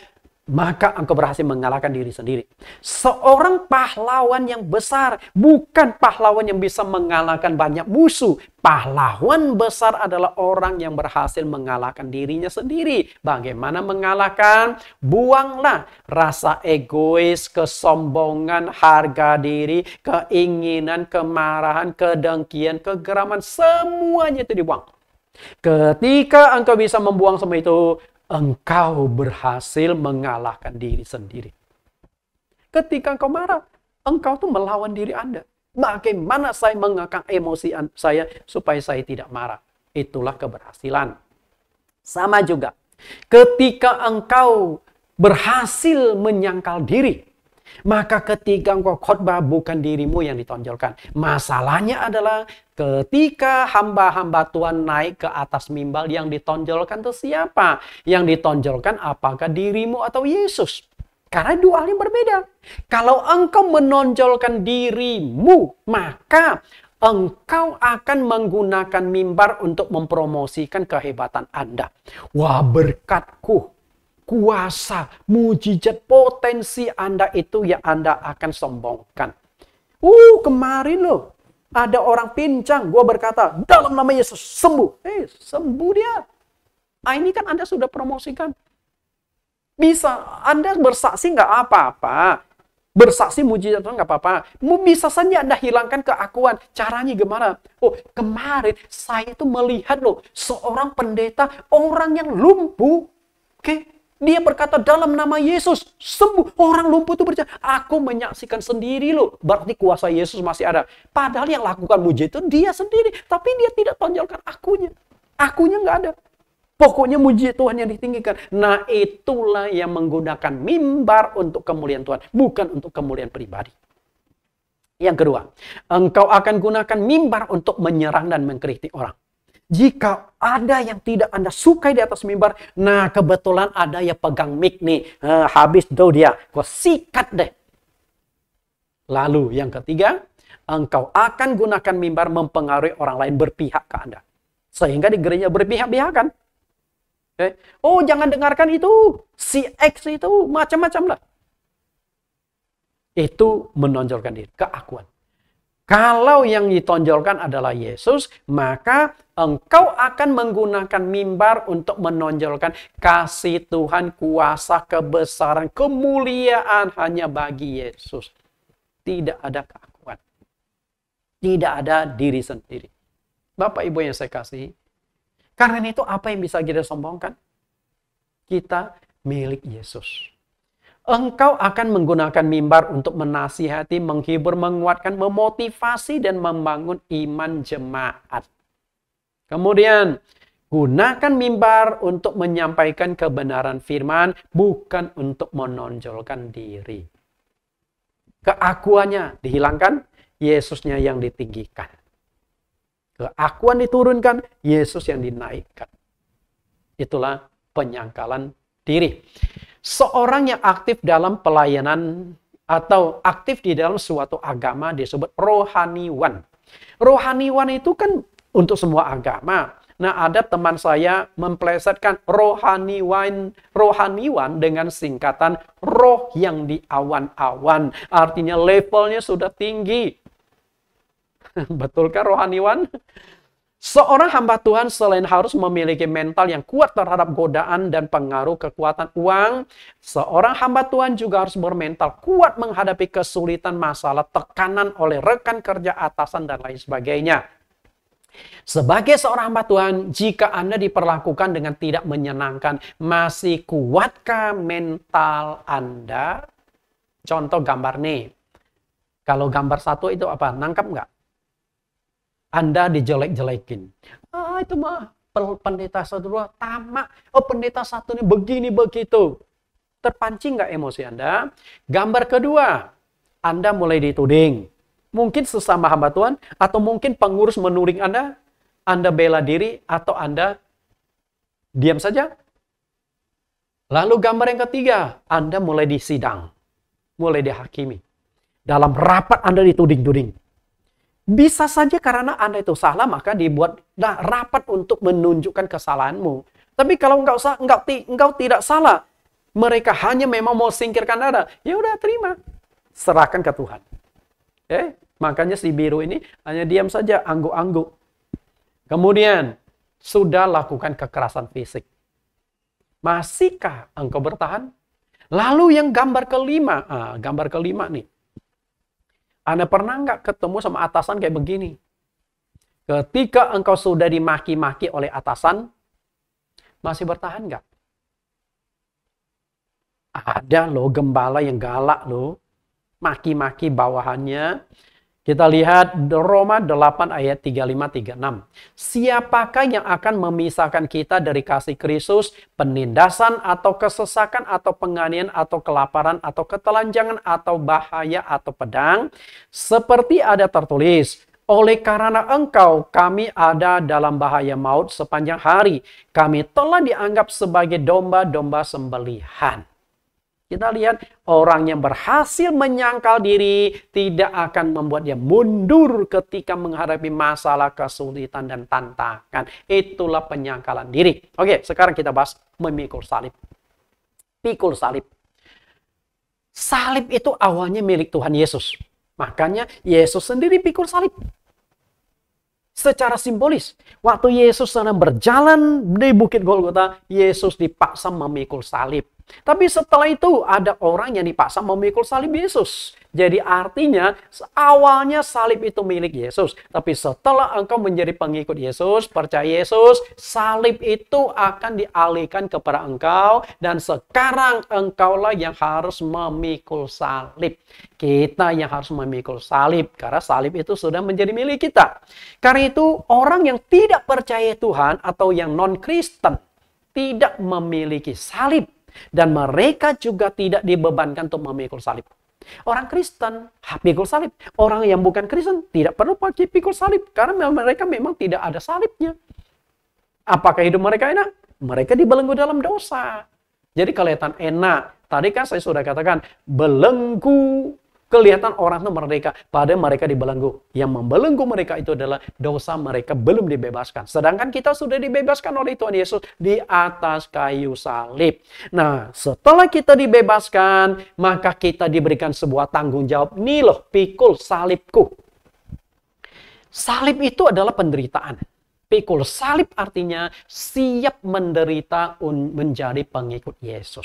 maka engkau berhasil mengalahkan diri sendiri. Seorang pahlawan yang besar, bukan pahlawan yang bisa mengalahkan banyak musuh. Pahlawan besar adalah orang yang berhasil mengalahkan dirinya sendiri. Bagaimana mengalahkan? Buanglah rasa egois, kesombongan, harga diri, keinginan, kemarahan, kedengkian, kegeraman. Semuanya itu dibuang. Ketika engkau bisa membuang semua itu, engkau berhasil mengalahkan diri sendiri. Ketika engkau marah, engkau tuh melawan diri Anda. Bagaimana saya mengekang emosi saya supaya saya tidak marah? Itulah keberhasilan. Sama juga, ketika engkau berhasil menyangkal diri, maka ketika engkau khotbah bukan dirimu yang ditonjolkan. Masalahnya adalah ketika hamba-hamba Tuhan naik ke atas mimbar, yang ditonjolkan itu siapa? Yang ditonjolkan apakah dirimu atau Yesus? Karena dua hal yang berbeda. Kalau engkau menonjolkan dirimu, maka engkau akan menggunakan mimbar untuk mempromosikan kehebatan Anda. Wah, berkatku, kuasa, mujizat, potensi Anda itu yang Anda akan sombongkan. Kemarin loh, ada orang pincang, gue berkata, dalam nama Yesus, sembuh. Sembuh dia. Ini kan Anda sudah promosikan. Bisa, Anda bersaksi nggak apa-apa. Bersaksi mujizat nggak apa-apa. Bisa saja Anda hilangkan keakuan. Caranya gimana? Kemarin saya itu melihat loh, seorang pendeta, orang yang lumpuh. Dia berkata dalam nama Yesus, sembuh. Orang lumpuh itu berkata, aku menyaksikan sendiri loh. Berarti kuasa Yesus masih ada. Padahal yang lakukan mujizat itu dia sendiri. Tapi dia tidak tonjolkan akunya. Akunya nggak ada. Pokoknya mujizat Tuhan yang ditinggikan. Nah, itulah yang menggunakan mimbar untuk kemuliaan Tuhan. Bukan untuk kemuliaan pribadi. Yang kedua, engkau akan gunakan mimbar untuk menyerang dan mengkritik orang. Jika ada yang tidak Anda sukai di atas mimbar, nah kebetulan ada yang pegang mic nih. Habis itu dia, kau sikat deh. Lalu yang ketiga, engkau akan gunakan mimbar mempengaruhi orang lain berpihak ke Anda. Sehingga di gereja berpihak-pihakan. Jangan dengarkan itu. Si X itu macam-macam lah. Itu menonjolkan diri, keakuan. Kalau yang ditonjolkan adalah Yesus, maka engkau akan menggunakan mimbar untuk menonjolkan kasih Tuhan, kuasa, kebesaran, kemuliaan hanya bagi Yesus. Tidak ada keakuan. Tidak ada diri sendiri. Bapak Ibu yang saya kasih, karena itu apa yang bisa kita sombongkan? Kita milik Yesus. Engkau akan menggunakan mimbar untuk menasihati, menghibur, menguatkan, memotivasi, dan membangun iman jemaat. Kemudian, gunakan mimbar untuk menyampaikan kebenaran firman, bukan untuk menonjolkan diri. Keakuannya dihilangkan, Yesusnya yang ditinggikan. Keakuan diturunkan, Yesus yang dinaikkan. Itulah penyangkalan diri. Seorang yang aktif dalam pelayanan atau aktif di dalam suatu agama disebut rohaniwan. Rohaniwan itu kan untuk semua agama. Nah, ada teman saya memplesetkan rohaniwan dengan singkatan roh yang di awan-awan. Artinya levelnya sudah tinggi. Betulkah rohaniwan? Seorang hamba Tuhan selain harus memiliki mental yang kuat terhadap godaan dan pengaruh kekuatan uang, seorang hamba Tuhan juga harus bermental kuat menghadapi kesulitan, masalah, tekanan oleh rekan kerja, atasan, dan lain sebagainya. Sebagai seorang hamba Tuhan, jika Anda diperlakukan dengan tidak menyenangkan, masih kuatkah mental Anda? Contoh gambar nih. Kalau gambar satu itu apa? Nangkap nggak? Anda dijelek-jelekin. Itu mah pendeta satu dua tamak. Pendeta satu ini begini begitu. Terpancing nggak emosi Anda? Gambar kedua, Anda mulai dituding. Mungkin sesama hamba Tuhan, atau mungkin pengurus menuding Anda. Anda bela diri, atau Anda diam saja. Lalu gambar yang ketiga, Anda mulai disidang. Mulai dihakimi. Dalam rapat Anda dituding-tuding. Bisa saja karena Anda itu salah, maka dibuat rapat untuk menunjukkan kesalahanmu. Tapi kalau engkau tidak salah, Mereka hanya memang mau singkirkan darah. Ya udah, terima. Serahkan ke Tuhan. Makanya si biru ini hanya diam saja, angguk-angguk. Kemudian, sudah lakukan kekerasan fisik. Masihkah engkau bertahan? Lalu yang gambar kelima. Gambar kelima nih. Anda pernah nggak ketemu sama atasan kayak begini? Ketika engkau sudah dimaki-maki oleh atasan, masih bertahan nggak? Ada loh gembala yang galak loh. Maki-maki bawahannya. Kita lihat Roma 8 ayat 35-36. Siapakah yang akan memisahkan kita dari kasih Kristus? Penindasan atau kesesakan atau penganiayaan atau kelaparan atau ketelanjangan atau bahaya atau pedang? Seperti ada tertulis, oleh karena engkau kami ada dalam bahaya maut sepanjang hari. Kami telah dianggap sebagai domba-domba sembelihan. Kita lihat orang yang berhasil menyangkal diri tidak akan membuat dia mundur ketika menghadapi masalah, kesulitan, dan tantangan. Itulah penyangkalan diri. Oke, sekarang kita bahas memikul salib. Pikul salib. Salib itu awalnya milik Tuhan Yesus. Makanya Yesus sendiri pikul salib. Secara simbolis, waktu Yesus sedang berjalan di Bukit Golgota, Yesus dipaksa memikul salib. Tapi setelah itu ada orang yang dipaksa memikul salib Yesus. Jadi artinya awalnya salib itu milik Yesus. Tapi setelah engkau menjadi pengikut Yesus, percaya Yesus, salib itu akan dialihkan kepada engkau. Dan sekarang engkaulah yang harus memikul salib. Kita yang harus memikul salib. Karena salib itu sudah menjadi milik kita. Karena itu orang yang tidak percaya Tuhan atau yang non-Kristen tidak memiliki salib. Dan mereka juga tidak dibebankan untuk memikul salib. Orang Kristen pikul salib. Orang yang bukan Kristen tidak perlu pakai pikul salib. Karena mereka memang tidak ada salibnya. Apakah hidup mereka enak? Mereka dibelenggu dalam dosa. Jadi kelihatan enak. Tadi kan saya sudah katakan, belenggu. Kelihatan orang itu merdeka, padahal mereka dibelenggu. Yang membelenggu mereka itu adalah dosa mereka belum dibebaskan. Sedangkan kita sudah dibebaskan oleh Tuhan Yesus di atas kayu salib. Nah, setelah kita dibebaskan, maka kita diberikan sebuah tanggung jawab. Nih loh, pikul salibku. Salib itu adalah penderitaan. Pikul salib artinya siap menderita menjadi pengikut Yesus.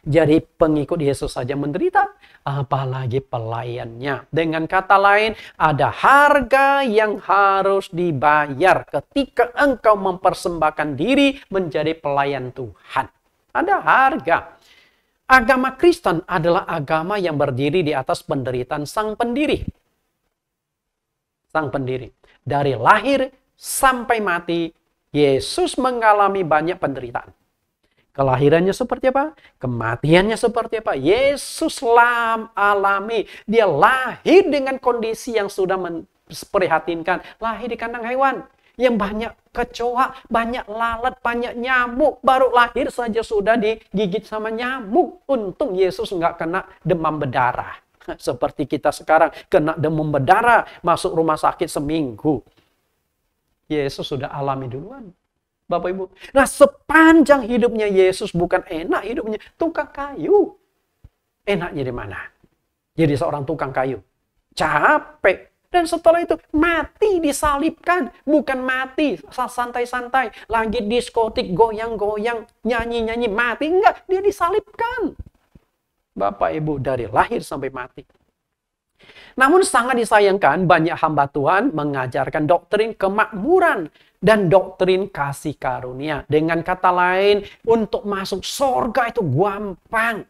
Jadi pengikut Yesus saja menderita, apalagi pelayannya. Dengan kata lain, ada harga yang harus dibayar ketika engkau mempersembahkan diri menjadi pelayan Tuhan. Ada harga. Agama Kristen adalah agama yang berdiri di atas penderitaan Sang Pendiri. Sang Pendiri. Dari lahir sampai mati, Yesus mengalami banyak penderitaan. Kelahirannya seperti apa? Kematiannya seperti apa? Yesus alami. Dia lahir dengan kondisi yang sudah memprihatinkan. Lahir di kandang hewan. Yang banyak kecoa, banyak lalat, banyak nyamuk. Baru lahir saja sudah digigit sama nyamuk. Untung Yesus nggak kena demam berdarah. Seperti kita sekarang kena demam berdarah, masuk rumah sakit seminggu. Yesus sudah alami duluan. Bapak Ibu. Nah, sepanjang hidupnya Yesus bukan enak hidupnya. Tukang kayu. Enaknya di mana? Jadi seorang tukang kayu. Capek. Dan setelah itu mati disalibkan. Bukan mati santai-santai. Lagi diskotik, goyang-goyang, nyanyi-nyanyi. Mati. Enggak. Dia disalibkan. Bapak Ibu, dari lahir sampai mati. Namun sangat disayangkan banyak hamba Tuhan mengajarkan doktrin kemakmuran dan doktrin kasih karunia. Dengan kata lain, untuk masuk surga itu gampang.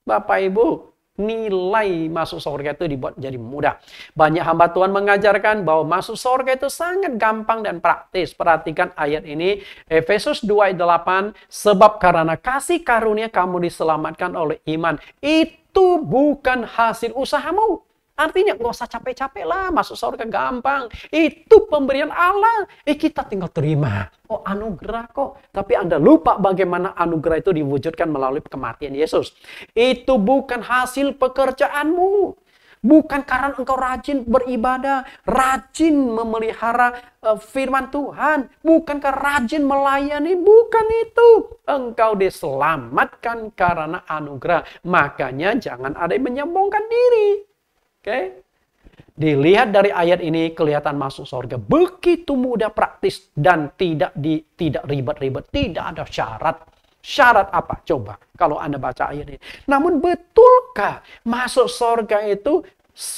Bapak Ibu, nilai masuk surga itu dibuat jadi mudah. Banyak hamba Tuhan mengajarkan bahwa masuk surga itu sangat gampang dan praktis. Perhatikan ayat ini, Efesus 2 ayat 8, sebab karena kasih karunia kamu diselamatkan oleh iman. Itu bukan hasil usahamu. Artinya nggak usah capek-capek lah, masuk surga gampang. Itu pemberian Allah. Kita tinggal terima. Oh, anugerah kok. Tapi Anda lupa bagaimana anugerah itu diwujudkan melalui kematian Yesus. Itu bukan hasil pekerjaanmu. Bukan karena engkau rajin beribadah, rajin memelihara firman Tuhan, bukankah rajin melayani, bukan itu. Engkau diselamatkan karena anugerah. Makanya jangan ada yang menyombongkan diri. Oke? Dilihat dari ayat ini kelihatan masuk surga begitu mudah, praktis, dan tidak ribet-ribet, tidak ada syarat. Syarat apa? Coba kalau Anda baca ayat ini. Namun betulkah masuk surga itu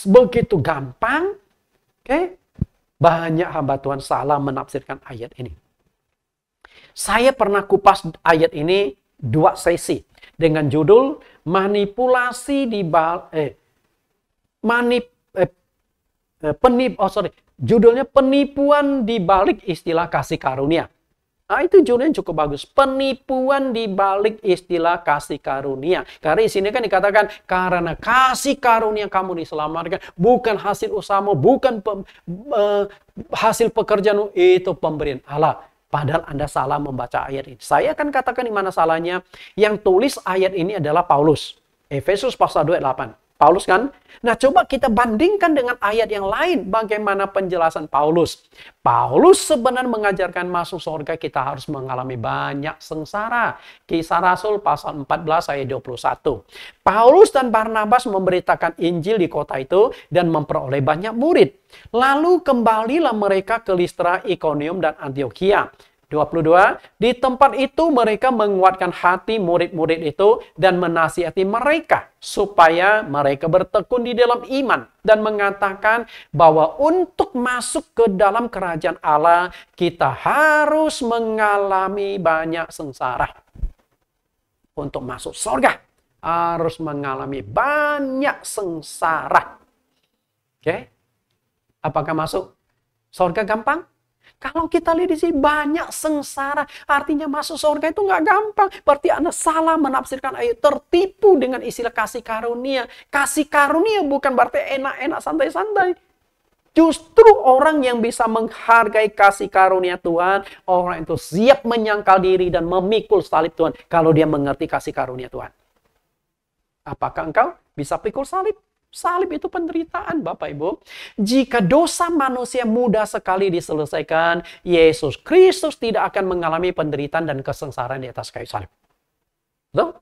begitu gampang? Oke? Banyak hamba Tuhan salah menafsirkan ayat ini. Saya pernah kupas ayat ini 2 sesi dengan judul manipulasi di judulnya penipuan di balik istilah kasih karunia. Nah, itu judulnya cukup bagus. Penipuan di balik istilah kasih karunia. Karena di sini kan dikatakan karena kasih karunia kamu diselamatkan, bukan hasil usahamu, bukan hasil pekerjaanmu, itu pemberian Allah. Padahal Anda salah membaca ayat ini. Saya akan katakan di mana salahnya. Yang tulis ayat ini adalah Paulus. Efesus pasal 2 ayat 8. Paulus kan? Nah, coba kita bandingkan dengan ayat yang lain. Bagaimana penjelasan Paulus? Paulus sebenarnya mengajarkan masuk surga kita harus mengalami banyak sengsara. Kisah Rasul pasal 14 ayat 21. Paulus dan Barnabas memberitakan Injil di kota itu dan memperoleh banyak murid. Lalu kembalilah mereka ke Listra, Ikonium, dan Antiokhia. 22, di tempat itu mereka menguatkan hati murid-murid itu dan menasihati mereka supaya mereka bertekun di dalam iman dan mengatakan bahwa untuk masuk ke dalam kerajaan Allah kita harus mengalami banyak sengsara. Untuk masuk surga harus mengalami banyak sengsara. Oke? Apakah masuk surga gampang? Kalau kita lihat di sini banyak sengsara, artinya masuk surga itu nggak gampang. Berarti Anda salah menafsirkan ayat, tertipu dengan istilah kasih karunia. Kasih karunia bukan berarti enak-enak, santai-santai. Justru orang yang bisa menghargai kasih karunia Tuhan, orang itu siap menyangkal diri dan memikul salib Tuhan kalau dia mengerti kasih karunia Tuhan. Apakah engkau bisa pikul salib? Salib itu penderitaan, Bapak Ibu. Jika dosa manusia mudah sekali diselesaikan, Yesus Kristus tidak akan mengalami penderitaan dan kesengsaraan di atas kayu salib. Loh?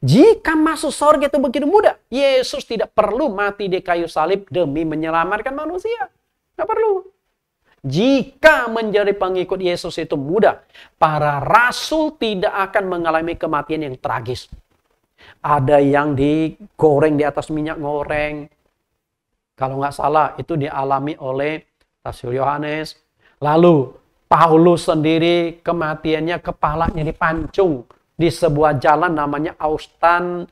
Jika masuk surga itu begitu mudah, Yesus tidak perlu mati di kayu salib demi menyelamatkan manusia. Tidak perlu. Jika menjadi pengikut Yesus itu mudah, para rasul tidak akan mengalami kematian yang tragis. Ada yang digoreng di atas minyak goreng. Kalau nggak salah, itu dialami oleh Rasul Yohanes. Lalu, Paulus sendiri kematiannya kepalanya dipancung di sebuah jalan namanya Austan.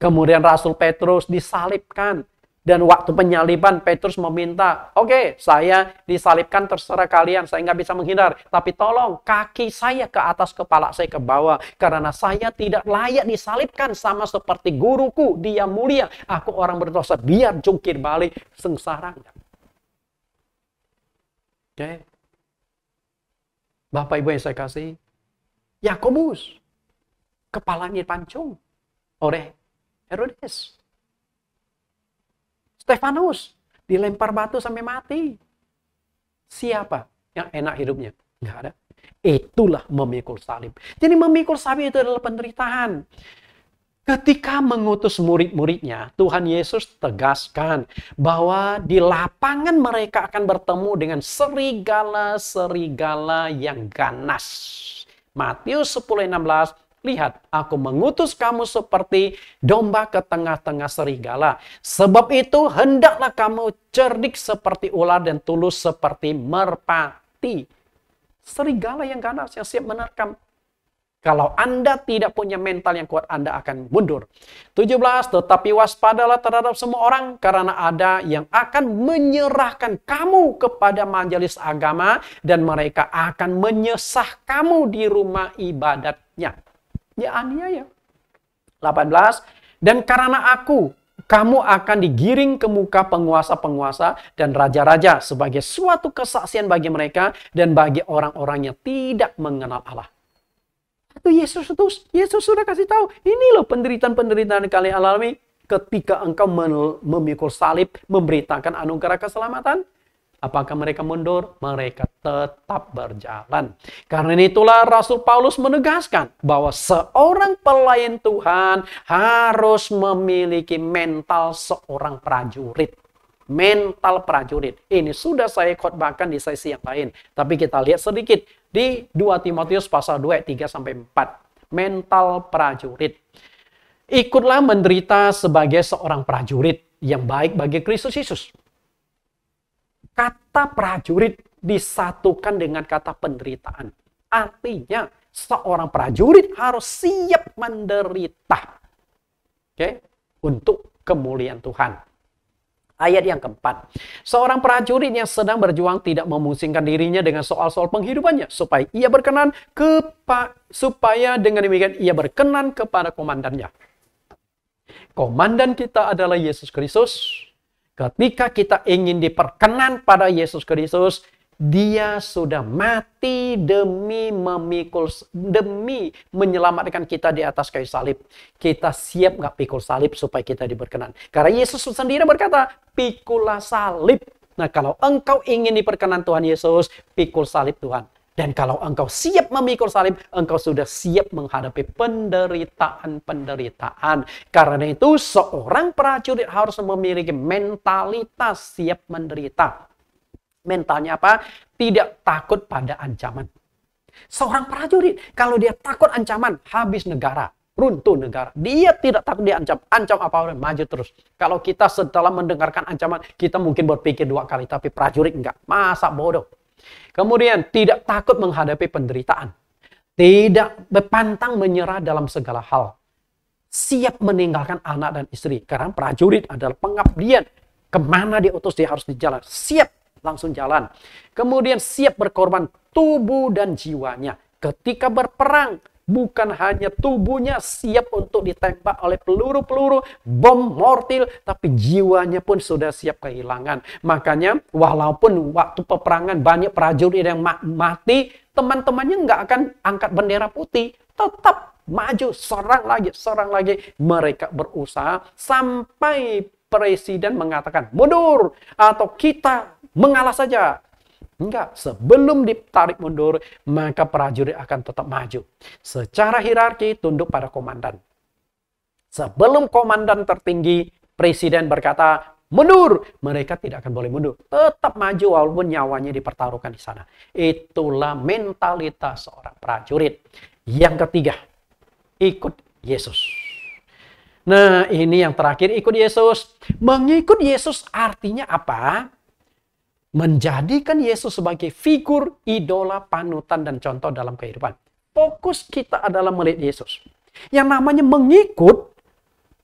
Kemudian Rasul Petrus disalibkan. Dan waktu penyaliban, Petrus meminta, oke, saya disalibkan terserah kalian, saya nggak bisa menghindar. Tapi tolong kaki saya ke atas, kepala saya ke bawah. Karena saya tidak layak disalibkan sama seperti guruku, dia mulia. Aku orang berdosa, biar jungkir balik sengsara. Oke. Bapak Ibu yang saya kasih, Yakobus, kepalanya dipancung oleh Herodes. Stefanus dilempar batu sampai mati. Siapa yang enak hidupnya? Nggak ada. Itulah memikul salib. Jadi memikul salib itu adalah penderitaan. Ketika mengutus murid-muridnya, Tuhan Yesus tegaskan bahwa di lapangan mereka akan bertemu dengan serigala-serigala yang ganas. Matius 10:16. Lihat, aku mengutus kamu seperti domba ke tengah-tengah serigala. Sebab itu, hendaklah kamu cerdik seperti ular dan tulus seperti merpati. Serigala yang ganas, yang siap menerkam. Kalau Anda tidak punya mental yang kuat, Anda akan mundur. 17, tetapi waspadalah terhadap semua orang, karena ada yang akan menyerahkan kamu kepada majelis agama, dan mereka akan menyesah kamu di rumah ibadatnya. Ya aniaya. 18, dan karena aku, kamu akan digiring ke muka penguasa-penguasa dan raja-raja sebagai suatu kesaksian bagi mereka dan bagi orang-orang yang tidak mengenal Allah. Itu Yesus sudah kasih tahu. Ini loh penderitaan-penderitaan yang kalian alami. ketika engkau memikul salib, memberitakan anugerah keselamatan? Apakah mereka mundur? Mereka tetap berjalan. Karena itulah Rasul Paulus menegaskan bahwa seorang pelayan Tuhan harus memiliki mental seorang prajurit. Mental prajurit. Ini sudah saya khotbahkan di sesi yang lain. Tapi kita lihat sedikit di 2 Timotius pasal 2 ayat 3-4. Mental prajurit. Ikutlah menderita sebagai seorang prajurit yang baik bagi Kristus Yesus. Kata prajurit disatukan dengan kata penderitaan. Artinya seorang prajurit harus siap menderita. Oke? Untuk kemuliaan Tuhan. Ayat yang keempat. Seorang prajurit yang sedang berjuang tidak memusingkan dirinya dengan soal-soal penghidupannya. Supaya dengan demikian ia berkenan kepada komandannya. Komandan kita adalah Yesus Kristus. Ketika kita ingin diperkenan pada Yesus Kristus, Dia sudah mati demi menyelamatkan kita di atas kayu salib. Kita siap nggak pikul salib supaya kita diberkenan? Karena Yesus sendiri berkata, pikulah salib. Nah, kalau engkau ingin diperkenan Tuhan Yesus, pikul salib Tuhan. Dan kalau engkau siap memikul salib, engkau sudah siap menghadapi penderitaan. Karena itu, seorang prajurit harus memiliki mentalitas siap menderita. Mentalnya apa? Tidak takut pada ancaman. Seorang prajurit, kalau dia takut ancaman, habis negara, runtuh negara. Dia tidak takut diancam. Ancam apa-apa, maju terus. Kalau kita setelah mendengarkan ancaman, kita mungkin berpikir 2 kali, tapi prajurit enggak. Masa bodoh. Kemudian, tidak takut menghadapi penderitaan. Tidak berpantang menyerah dalam segala hal. Siap meninggalkan anak dan istri. Karena prajurit adalah pengabdian. Kemana diutus, dia harus di jalan. Siap langsung jalan. Kemudian siap berkorban tubuh dan jiwanya. Ketika berperang, bukan hanya tubuhnya siap untuk ditembak oleh peluru-peluru, bom mortil, tapi jiwanya pun sudah siap kehilangan. Makanya walaupun waktu peperangan banyak prajurit yang mati, teman-temannya nggak akan angkat bendera putih. Tetap maju, serang lagi. Mereka berusaha sampai presiden mengatakan mundur atau kita mengalah saja. Enggak, sebelum ditarik mundur, maka prajurit akan tetap maju. Secara hierarki, tunduk pada komandan. Sebelum komandan tertinggi, presiden berkata, mundur. Mereka tidak akan boleh mundur. Tetap maju walaupun nyawanya dipertaruhkan di sana. Itulah mentalitas seorang prajurit. Yang ketiga, ikut Yesus. Nah, ini yang terakhir, ikut Yesus. Mengikut Yesus artinya apa? Menjadikan Yesus sebagai figur, idola, panutan, dan contoh dalam kehidupan. Fokus kita adalah melihat Yesus. Yang namanya mengikut,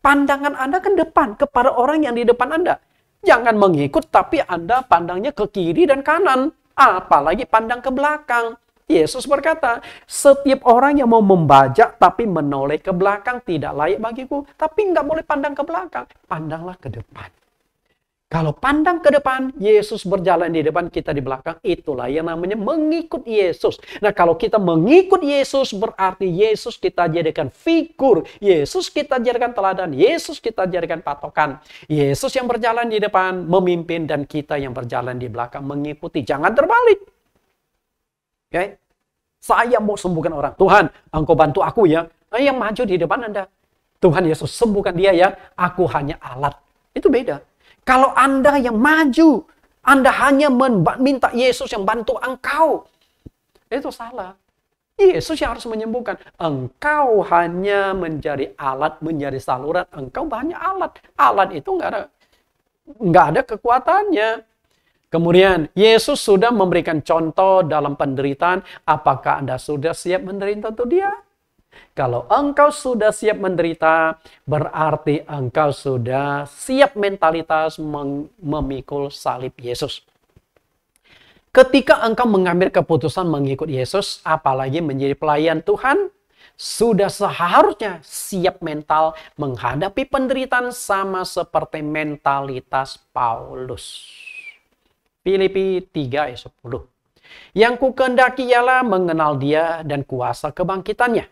pandangan Anda ke depan, kepada orang yang di depan Anda. Jangan mengikut, tapi Anda pandangnya ke kiri dan kanan. Apalagi pandang ke belakang. Yesus berkata, setiap orang yang mau membajak, tapi menoleh ke belakang, tidak layak bagiku. Tapi nggak boleh pandang ke belakang. Pandanglah ke depan. Kalau pandang ke depan, Yesus berjalan di depan, kita di belakang, itulah yang namanya mengikut Yesus. Nah, kalau kita mengikut Yesus, berarti Yesus kita jadikan figur, Yesus kita jadikan teladan, Yesus kita jadikan patokan. Yesus yang berjalan di depan, memimpin, dan kita yang berjalan di belakang, mengikuti. Jangan terbalik. Oke? Saya mau sembuhkan orang. Tuhan, engkau bantu aku ya. Yang maju di depan Anda. Tuhan Yesus, sembuhkan dia ya. Aku hanya alat. Itu beda. Kalau Anda yang maju, Anda hanya minta Yesus yang bantu engkau. Itu salah. Yesus yang harus menyembuhkan. Engkau hanya menjadi alat, menjadi saluran. Engkau banyak alat. Alat itu nggak ada kekuatannya. Kemudian, Yesus sudah memberikan contoh dalam penderitaan. Apakah Anda sudah siap menderita untuk dia? Kalau engkau sudah siap menderita, berarti engkau sudah siap mentalitas memikul salib Yesus. Ketika engkau mengambil keputusan mengikut Yesus, apalagi menjadi pelayan Tuhan, sudah seharusnya siap mental menghadapi penderitaan sama seperti mentalitas Paulus. Filipi 3 ayat 10. Yang kukehendaki ialah mengenal dia dan kuasa kebangkitannya,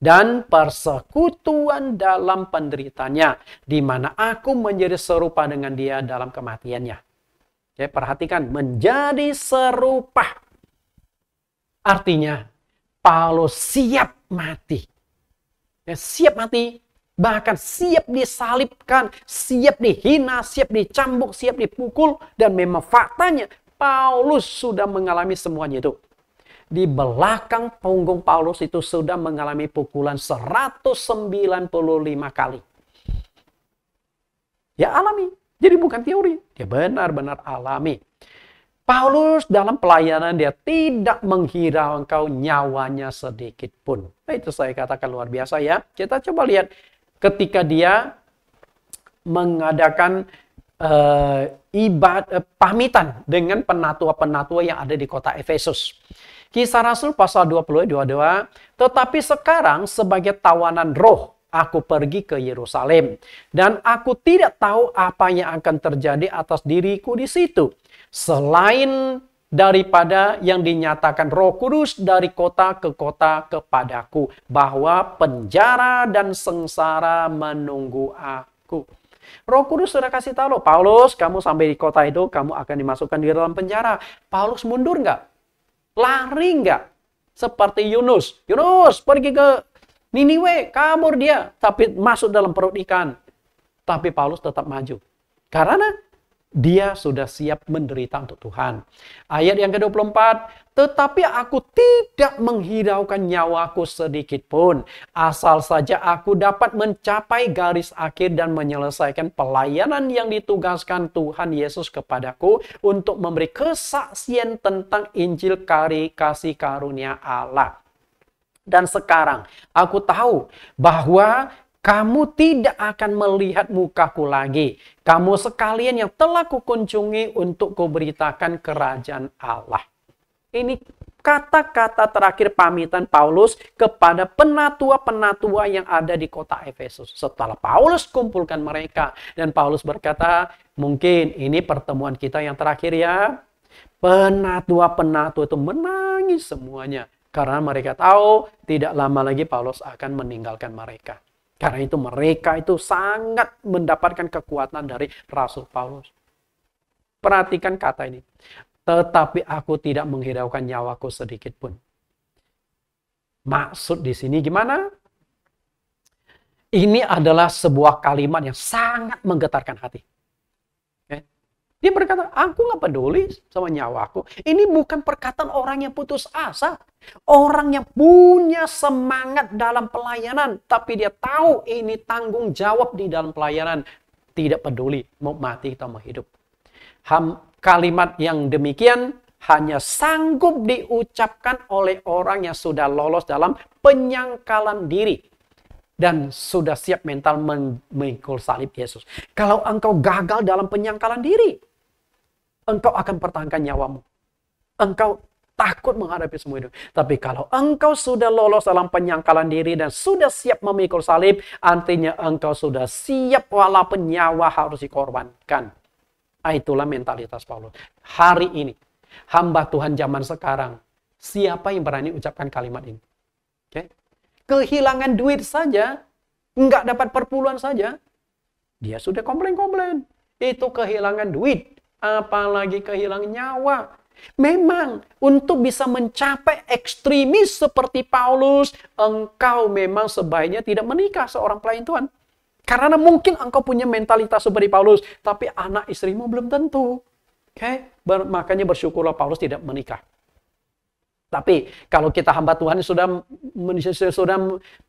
dan persekutuan dalam penderitaannya, di mana aku menjadi serupa dengan dia dalam kematiannya. Oke, perhatikan, menjadi serupa. Artinya, Paulus siap mati. Ya, siap mati, bahkan siap disalibkan, siap dihina, siap dicambuk, siap dipukul. Dan memang faktanya, Paulus sudah mengalami semuanya itu. Di belakang punggung Paulus itu sudah mengalami pukulan 195 kali. Ya alami. Jadi bukan teori. Dia benar-benar alami. Paulus dalam pelayanan dia tidak menghiraukan nyawanya sedikit pun. Nah, itu saya katakan luar biasa ya. Kita coba lihat ketika dia mengadakan pamitan dengan penatua-penatua yang ada di kota Efesus. Kisah Rasul pasal 22, tetapi sekarang sebagai tawanan roh, aku pergi ke Yerusalem. Dan aku tidak tahu apa yang akan terjadi atas diriku di situ. Selain daripada yang dinyatakan Roh Kudus dari kota ke kota kepadaku. Bahwa penjara dan sengsara menunggu aku. Roh Kudus sudah kasih tahu, Paulus, kamu sampai di kota itu, kamu akan dimasukkan di dalam penjara. Paulus mundur nggak? Lari nggak? Seperti Yunus. Yunus pergi ke Niniwe, kabur dia. Tapi masuk dalam perut ikan. Tapi Paulus tetap maju. Karena dia sudah siap menderita untuk Tuhan. Ayat yang ke-24. Tetapi aku tidak menghiraukan nyawaku sedikit pun. Asal saja aku dapat mencapai garis akhir dan menyelesaikan pelayanan yang ditugaskan Tuhan Yesus kepadaku. Untuk memberi kesaksian tentang Injil kasih karunia Allah. Dan sekarang aku tahu bahwa kamu tidak akan melihat mukaku lagi. Kamu sekalian yang telah kukunjungi untuk kuberitakan kerajaan Allah. Ini kata-kata terakhir pamitan Paulus kepada penatua-penatua yang ada di kota Efesus. Setelah Paulus kumpulkan mereka. Dan Paulus berkata, mungkin ini pertemuan kita yang terakhir ya. Penatua-penatua itu menangis semuanya. Karena mereka tahu tidak lama lagi Paulus akan meninggalkan mereka. Karena itu mereka itu sangat mendapatkan kekuatan dari Rasul Paulus. Perhatikan kata ini. Tetapi aku tidak menghiraukan nyawaku sedikit pun. Maksud di sini gimana? Ini adalah sebuah kalimat yang sangat menggetarkan hati. Dia berkata, aku nggak peduli sama nyawaku. Ini bukan perkataan orang yang putus asa. Orang yang punya semangat dalam pelayanan. Tapi dia tahu ini tanggung jawab di dalam pelayanan. Tidak peduli mau mati atau mau hidup. Kalimat yang demikian hanya sanggup diucapkan oleh orang yang sudah lolos dalam penyangkalan diri. Dan sudah siap mental memikul salib Yesus. Kalau engkau gagal dalam penyangkalan diri, engkau akan pertahankan nyawamu. Engkau takut menghadapi semua itu. Tapi kalau engkau sudah lolos dalam penyangkalan diri dan sudah siap memikul salib, artinya engkau sudah siap walaupun nyawa harus dikorbankan. Itulah mentalitas Paulus. Hari ini, hamba Tuhan zaman sekarang, siapa yang berani ucapkan kalimat ini? Okay? Kehilangan duit saja, nggak dapat perpuluhan saja, dia sudah komplain-komplain. Itu kehilangan duit, apalagi kehilangan nyawa. Memang untuk bisa mencapai ekstremis seperti Paulus, engkau memang sebaiknya tidak menikah seorang pelayan Tuhan. Karena mungkin engkau punya mentalitas seperti Paulus, tapi anak istrimu belum tentu. Okay? Makanya bersyukurlah Paulus tidak menikah. Tapi kalau kita hamba Tuhan sudah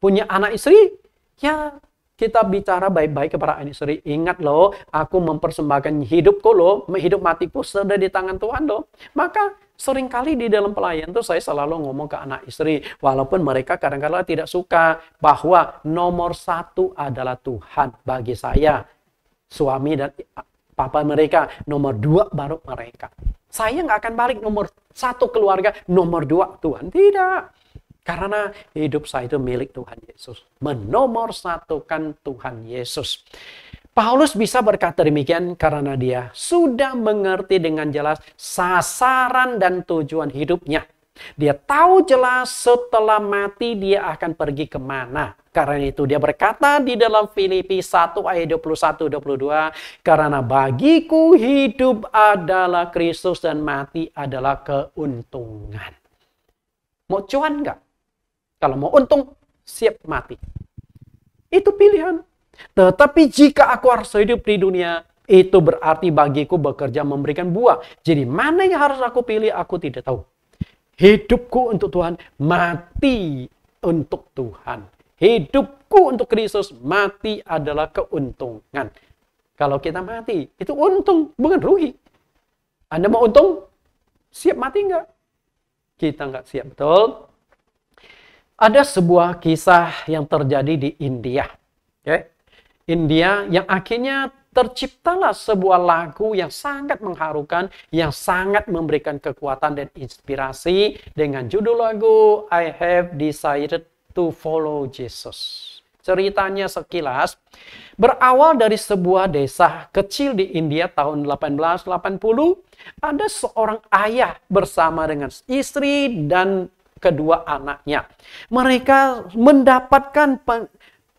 punya anak istri, ya kita bicara baik-baik kepada anak istri. Ingat loh, aku mempersembahkan hidupku loh, hidup matiku sudah di tangan Tuhan loh. Maka seringkali di dalam pelayan itu saya selalu ngomong ke anak istri, walaupun mereka kadang-kadang tidak suka, bahwa nomor satu adalah Tuhan bagi saya. Suami dan papa mereka, nomor dua baru mereka. Saya nggak akan balik nomor satu keluarga, nomor dua Tuhan. Tidak. Karena hidup saya itu milik Tuhan Yesus. Menomorsatukan Tuhan Yesus. Paulus bisa berkata demikian karena dia sudah mengerti dengan jelas sasaran dan tujuan hidupnya. Dia tahu jelas setelah mati dia akan pergi kemana. Karena itu dia berkata di dalam Filipi 1 ayat 21-22, karena bagiku hidup adalah Kristus dan mati adalah keuntungan. Mau cuan nggak? Kalau mau untung, siap mati. Itu pilihan. Tetapi jika aku harus hidup di dunia, itu berarti bagiku bekerja memberikan buah. Jadi mana yang harus aku pilih, aku tidak tahu. Hidupku untuk Tuhan, mati untuk Tuhan. Hidupku untuk Kristus, mati adalah keuntungan. Kalau kita mati, itu untung, bukan rugi. Anda mau untung, siap mati nggak? Kita nggak siap, betul? Ada sebuah kisah yang terjadi di India. Okay? India yang akhirnya terciptalah sebuah lagu yang sangat mengharukan, yang sangat memberikan kekuatan dan inspirasi dengan judul lagu I Have Decided to Follow Jesus. Ceritanya sekilas berawal dari sebuah desa kecil di India tahun 1880. Ada seorang ayah bersama dengan istri dan kedua anaknya. Mereka mendapatkan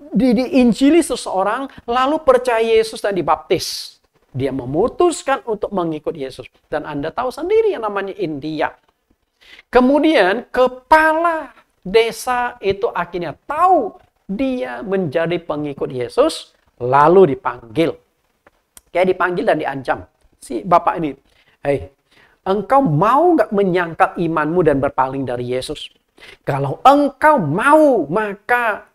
diinjili seseorang, lalu percaya Yesus dan dibaptis. Dia memutuskan untuk mengikut Yesus. Dan Anda tahu sendiri yang namanya India. Kemudian kepala desa itu akhirnya tahu dia menjadi pengikut Yesus, lalu dipanggil. Kayak dipanggil dan diancam. Si bapak ini, hei, engkau mau nggak menyangkal imanmu dan berpaling dari Yesus? Kalau engkau mau, maka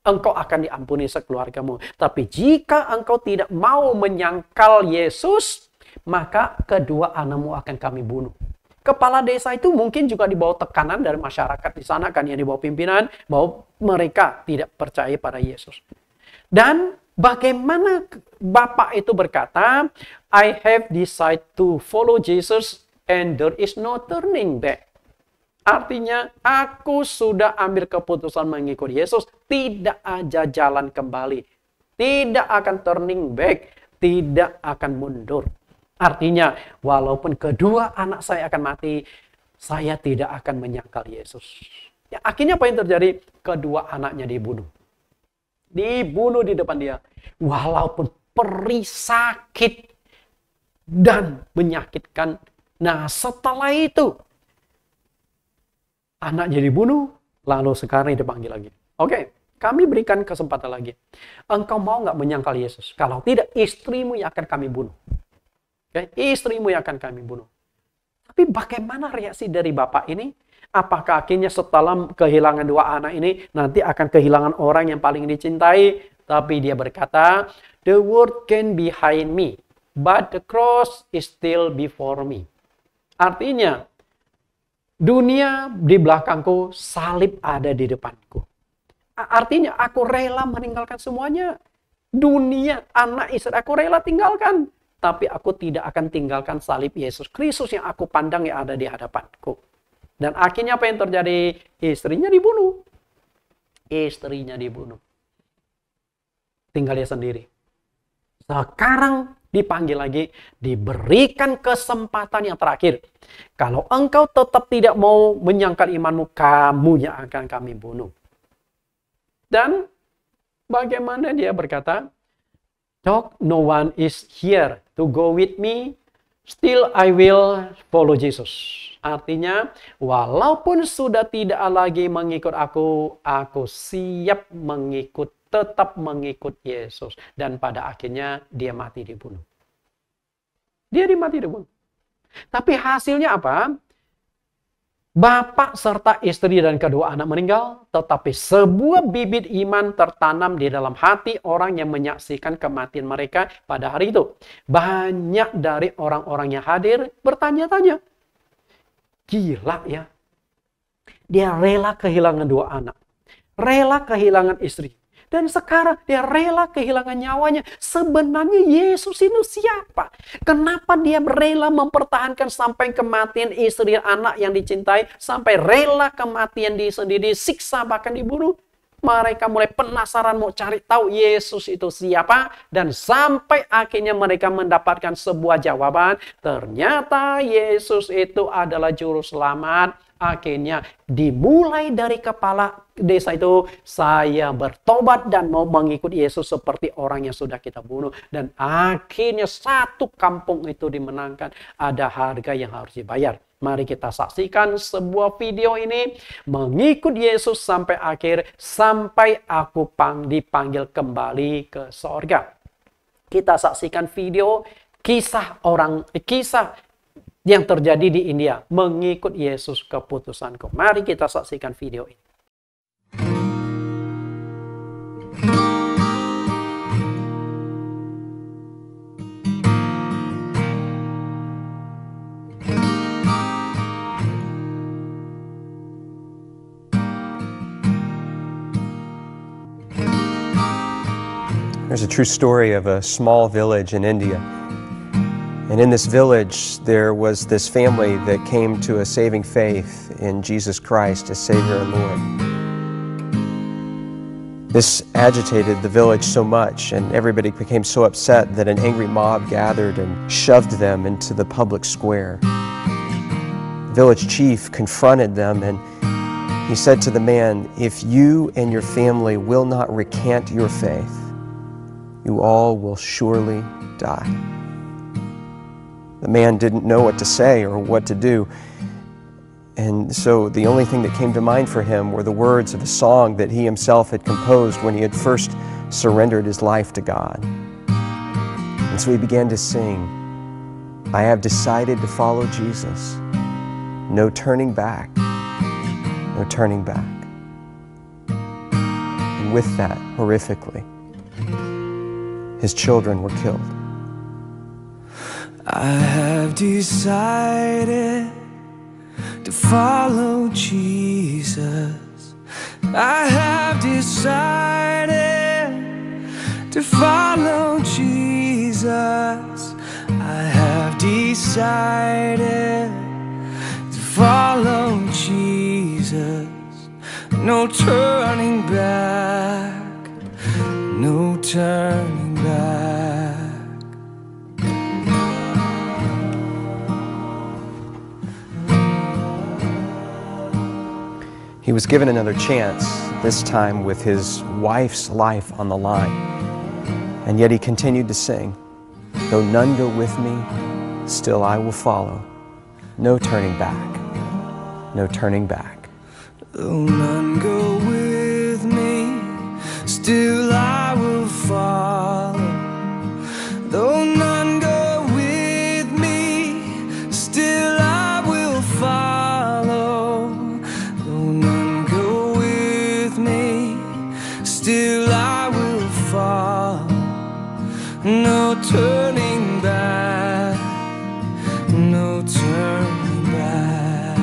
engkau akan diampuni sekeluargamu. Tapi jika engkau tidak mau menyangkal Yesus, maka kedua anakmu akan kami bunuh. Kepala desa itu mungkin juga dibawa tekanan dari masyarakat di sana, kan, yang dibawa pimpinan, bahwa mereka tidak percaya pada Yesus. Dan bagaimana bapak itu berkata, I have decided to follow Jesus and there is no turning back. Artinya, aku sudah ambil keputusan mengikut Yesus, tidak ada jalan kembali. Tidak akan turning back, tidak akan mundur. Artinya, walaupun kedua anak saya akan mati, saya tidak akan menyangkal Yesus. Ya, akhirnya apa yang terjadi? Kedua anaknya dibunuh. Dibunuh di depan dia. Walaupun perih, sakit, dan menyakitkan. Nah, setelah itu, anaknya dibunuh, lalu sekarang dipanggil lagi. Oke, kami berikan kesempatan lagi. Engkau mau nggak menyangkal Yesus? Kalau tidak, istrimu yang akan kami bunuh. Oke, istrimu yang akan kami bunuh. Tapi bagaimana reaksi dari bapak ini? Apakah akhirnya setelah kehilangan dua anak ini, nanti akan kehilangan orang yang paling dicintai? Tapi dia berkata, the world can behind me, but the cross is still before me. Artinya, dunia di belakangku, salib ada di depanku. Artinya, aku rela meninggalkan semuanya. Dunia, anak istri, aku rela tinggalkan. Tapi aku tidak akan tinggalkan salib Yesus Kristus yang aku pandang yang ada di hadapanku. Dan akhirnya apa yang terjadi? Istrinya dibunuh. Istrinya dibunuh. Tinggal dia sendiri. Sekarang dipanggil lagi, diberikan kesempatan yang terakhir. Kalau engkau tetap tidak mau menyangkal imanmu, kamu yang akan kami bunuh. Dan bagaimana dia berkata, Dog, no one is here to go with me, still I will follow Jesus. Artinya, walaupun sudah tidak lagi mengikut aku siap tetap mengikut Yesus. Dan pada akhirnya dia mati dibunuh. Dia mati dibunuh. Tapi hasilnya apa? Bapak serta istri dan kedua anak meninggal, tetapi sebuah bibit iman tertanam di dalam hati orang yang menyaksikan kematian mereka pada hari itu. Banyak dari orang-orang yang hadir bertanya-tanya, gila ya, dia rela kehilangan dua anak, rela kehilangan istri, dan sekarang dia rela kehilangan nyawanya. Sebenarnya Yesus itu siapa? Kenapa dia rela mempertahankan sampai kematian istri dan anak yang dicintai, sampai rela kematian dia sendiri, disiksa bahkan dibunuh? Mereka mulai penasaran mau cari tahu Yesus itu siapa, dan sampai akhirnya mereka mendapatkan sebuah jawaban. Ternyata Yesus itu adalah juru selamat Akhirnya dimulai dari kepala desa itu, saya bertobat dan mau mengikuti Yesus seperti orang yang sudah kita bunuh. Dan akhirnya satu kampung itu dimenangkan. Ada harga yang harus dibayar. Mari kita saksikan sebuah video ini. Mengikut Yesus sampai akhir, sampai aku dipanggil kembali ke sorga. Kita saksikan video kisah yang terjadi di India. Mengikut Yesus keputusanku. Mari kita saksikan video ini. There's a true story of a small village in India. And in this village, there was this family that came to a saving faith in Jesus Christ as Savior and Lord. This agitated the village so much, and everybody became so upset that an angry mob gathered and shoved them into the public square. The village chief confronted them, and he said to the man, "If you and your family will not recant your faith, you all will surely die." The man didn't know what to say or what to do. And so the only thing that came to mind for him were the words of a song that he himself had composed when he had first surrendered his life to God. And so he began to sing, "I have decided to follow Jesus. No turning back, no turning back." And with that, horrifically, his children were killed. I have decided to follow Jesus. I have decided to follow Jesus. I have decided to follow Jesus. No turning back, no turning back. He was given another chance, this time with his wife's life on the line. And yet he continued to sing, "Though none go with me, still I will follow. No turning back, no turning back." Though none go with me, still I will follow. Though none go with me, still I will follow. Though none go with me, still I will follow. No turning back, no turning back.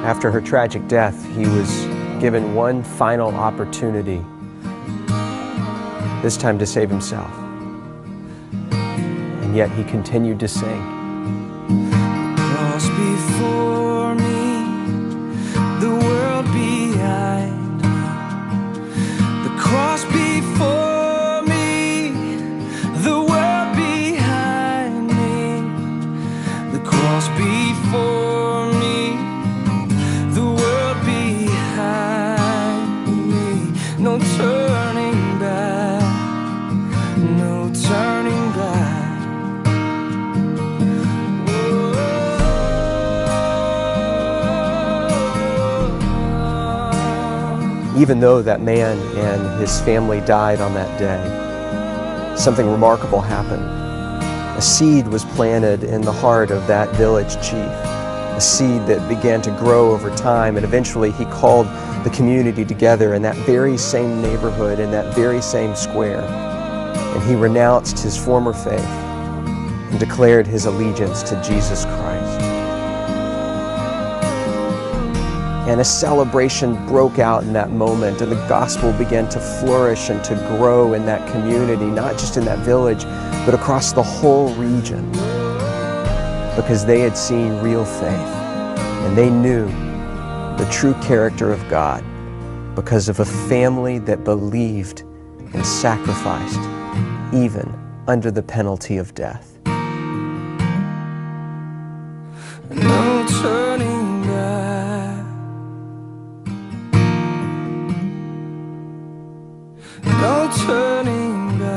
After her tragic death, he was given one final opportunity, this time to save himself. And yet he continued to sing. Cross before me, the world behind me. The cross before me, the world behind me. The cross before me, the world behind me. No turning back, no turning back. Even though that man and his family died on that day, something remarkable happened. A seed was planted in the heart of that village chief, a seed that began to grow over time, and eventually he called the community together in that very same neighborhood, in that very same square, and he renounced his former faith and declared his allegiance to Jesus Christ. And a celebration broke out in that moment, and the gospel began to flourish and to grow in that community, not just in that village, but across the whole region, because they had seen real faith, and they knew the true character of God because of a family that believed and sacrificed, even under the penalty of death. no turning back, no turning back.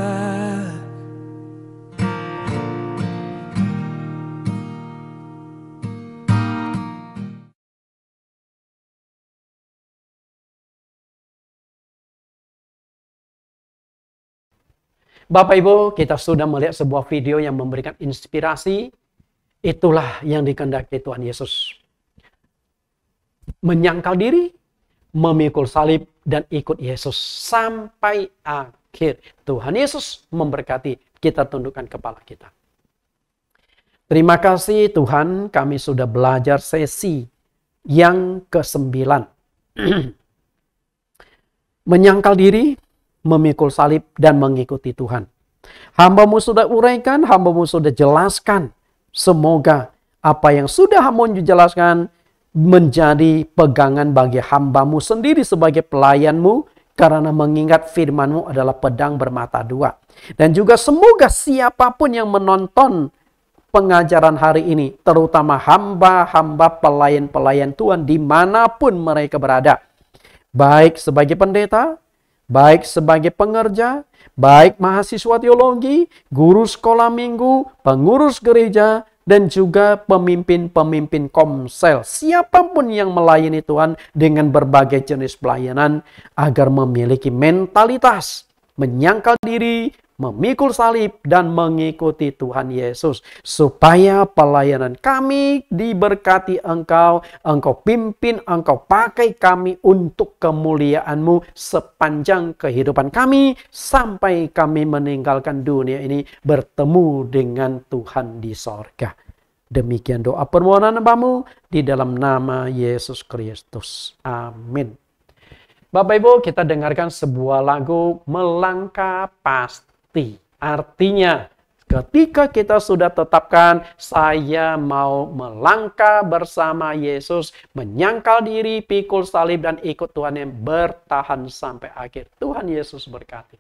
Bapak Ibu, kita sudah melihat sebuah video yang memberikan inspirasi. Itulah yang dikehendaki Tuhan Yesus. Menyangkal diri, memikul salib, dan ikut Yesus sampai akhir. Tuhan Yesus memberkati. Kita tundukkan kepala kita. Terima kasih Tuhan, kami sudah belajar sesi yang ke-9. Menyangkal diri, memikul salib, dan mengikuti Tuhan. Hamba-Mu sudah uraikan, Hamba-Mu sudah jelaskan. Semoga apa yang sudah Hamba-Mu jelaskan menjadi pegangan bagi hamba-Mu sendiri sebagai pelayan-Mu, karena mengingat firman-Mu adalah pedang bermata dua. Dan juga semoga siapapun yang menonton pengajaran hari ini, terutama hamba-hamba pelayan-pelayan Tuhan dimanapun mereka berada, baik sebagai pendeta, baik sebagai pengerja, baik mahasiswa teologi, guru sekolah minggu, pengurus gereja, dan juga pemimpin-pemimpin komsel. Siapapun yang melayani Tuhan dengan berbagai jenis pelayanan, agar memiliki mentalitas menyangkal diri, memikul salib, dan mengikuti Tuhan Yesus. Supaya pelayanan kami diberkati Engkau, Engkau pimpin, Engkau pakai kami untuk kemuliaan-Mu sepanjang kehidupan kami, sampai kami meninggalkan dunia ini bertemu dengan Tuhan di sorga. Demikian doa permohonan hamba-Mu di dalam nama Yesus Kristus. Amin. Bapak Ibu, kita dengarkan sebuah lagu Melangkah Pasti. Artinya, ketika kita sudah tetapkan, saya mau melangkah bersama Yesus, menyangkal diri, pikul salib, dan ikut Tuhan yang bertahan sampai akhir. Tuhan Yesus berkati.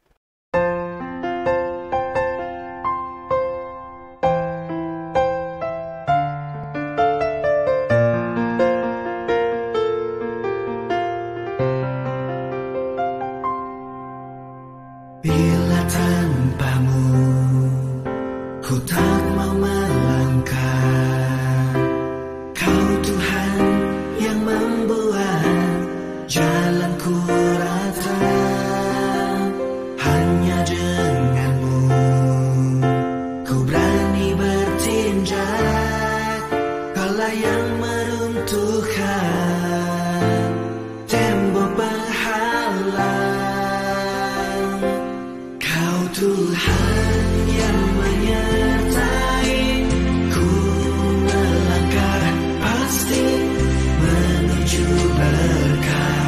Bila tanpamu ku tak mau melangkah, Kau Tuhan yang membuat jalanku rata. Hanya denganmu ku berani bertindak, Kaulah yang meruntuhkan tembok penghalang. Tuhan yang menyertai ku melangkah pasti menuju berkah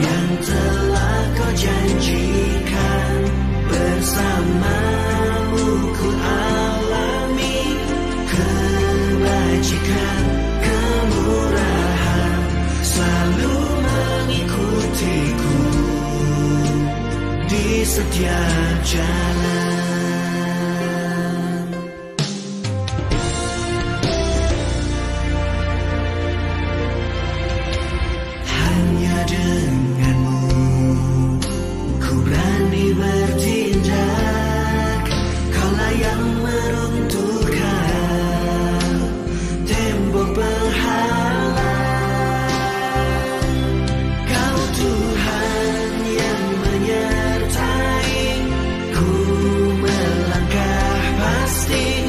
yang telah Kau janjikan. Bersamamu ku alami kebajikan, kemurahan selalu mengikutiku di setiap jalan. Hanya denganmu ku berani bertindak, Kaulah yang meruntuhkan tembok penghalang. Kau Tuhan yang menyertai ku melangkah pasti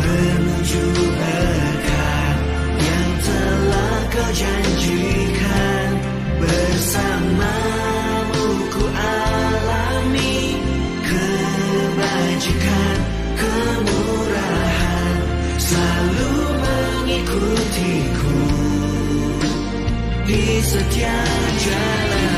menuju berkah yang telah Kau janjikan. Bersamamu ku alami kebajikan, kemurahan selalu mengikutiku di setiap jalan.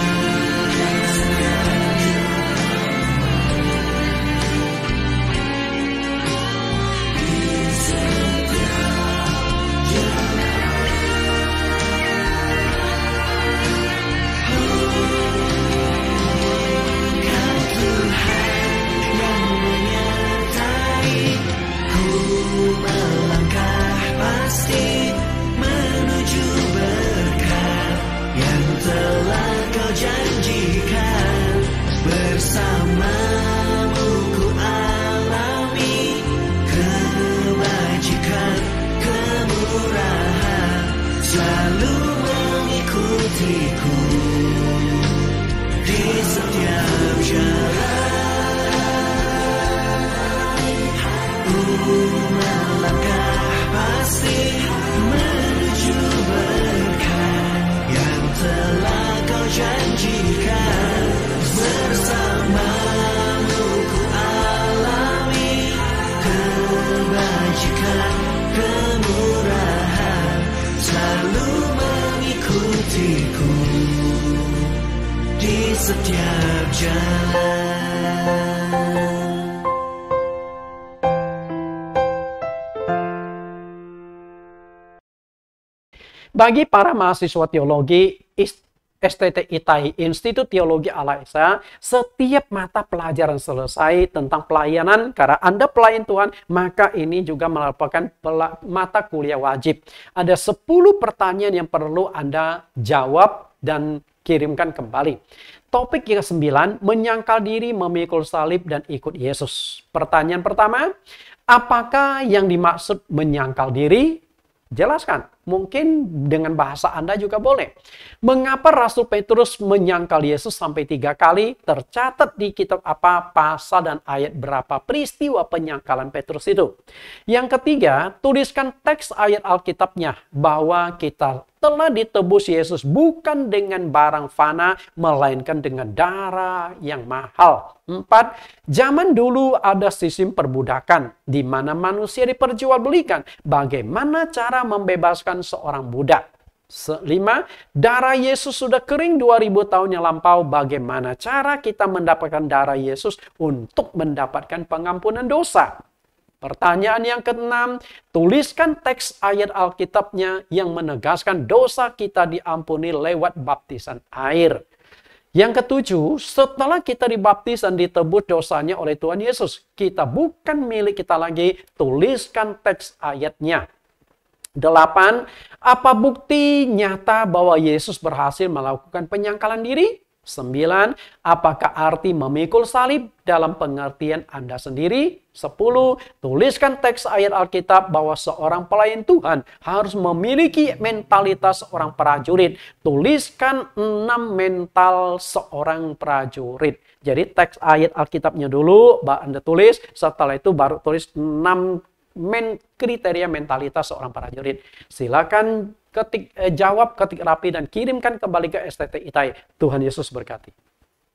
setiap jalan. Melangkah pasti menuju berkah yang telah kau janjikan. Bersamamu ku alami kebajikan, kemurahan selalu mengikutiku di setiap jalan. Bagi para mahasiswa teologi STT ITAI, Institut Teologi Ala Esa, setiap mata pelajaran selesai tentang pelayanan, karena Anda pelayan Tuhan, maka ini juga merupakan mata kuliah wajib. Ada 10 pertanyaan yang perlu Anda jawab dan kirimkan kembali. Topik yang ke-9, menyangkal diri, memikul salib, dan ikut Yesus. Pertanyaan pertama, apakah yang dimaksud menyangkal diri? Jelaskan. Mungkin dengan bahasa Anda juga boleh. Mengapa Rasul Petrus menyangkal Yesus sampai 3 kali? Tercatat di kitab apa, pasal dan ayat berapa peristiwa penyangkalan Petrus itu. Yang ketiga, tuliskan teks ayat Alkitabnya bahwa kita telah ditebus Yesus bukan dengan barang fana, melainkan dengan darah yang mahal. 4. Zaman dulu ada sistem perbudakan, di mana manusia diperjualbelikan. Bagaimana cara membebaskan seorang budak? 5. Darah Yesus sudah kering 2000 tahun yang lampau. Bagaimana cara kita mendapatkan darah Yesus untuk mendapatkan pengampunan dosa? Pertanyaan yang ke-6, tuliskan teks ayat Alkitabnya yang menegaskan dosa kita diampuni lewat baptisan air. Yang ke-7, setelah kita dibaptis dan ditebus dosanya oleh Tuhan Yesus, kita bukan milik kita lagi, tuliskan teks ayatnya. 8, apa bukti nyata bahwa Yesus berhasil melakukan penyangkalan diri? 9, apakah arti memikul salib dalam pengertian Anda sendiri? 10, tuliskan teks ayat Alkitab bahwa seorang pelayan Tuhan harus memiliki mentalitas seorang prajurit. Tuliskan 6 mental seorang prajurit. Jadi teks ayat Alkitabnya dulu Anda tulis, setelah itu baru tulis 6 kriteria mentalitas seorang prajurit. Silakan ketik rapi dan kirimkan kembali ke STT ITAI. Tuhan Yesus berkati.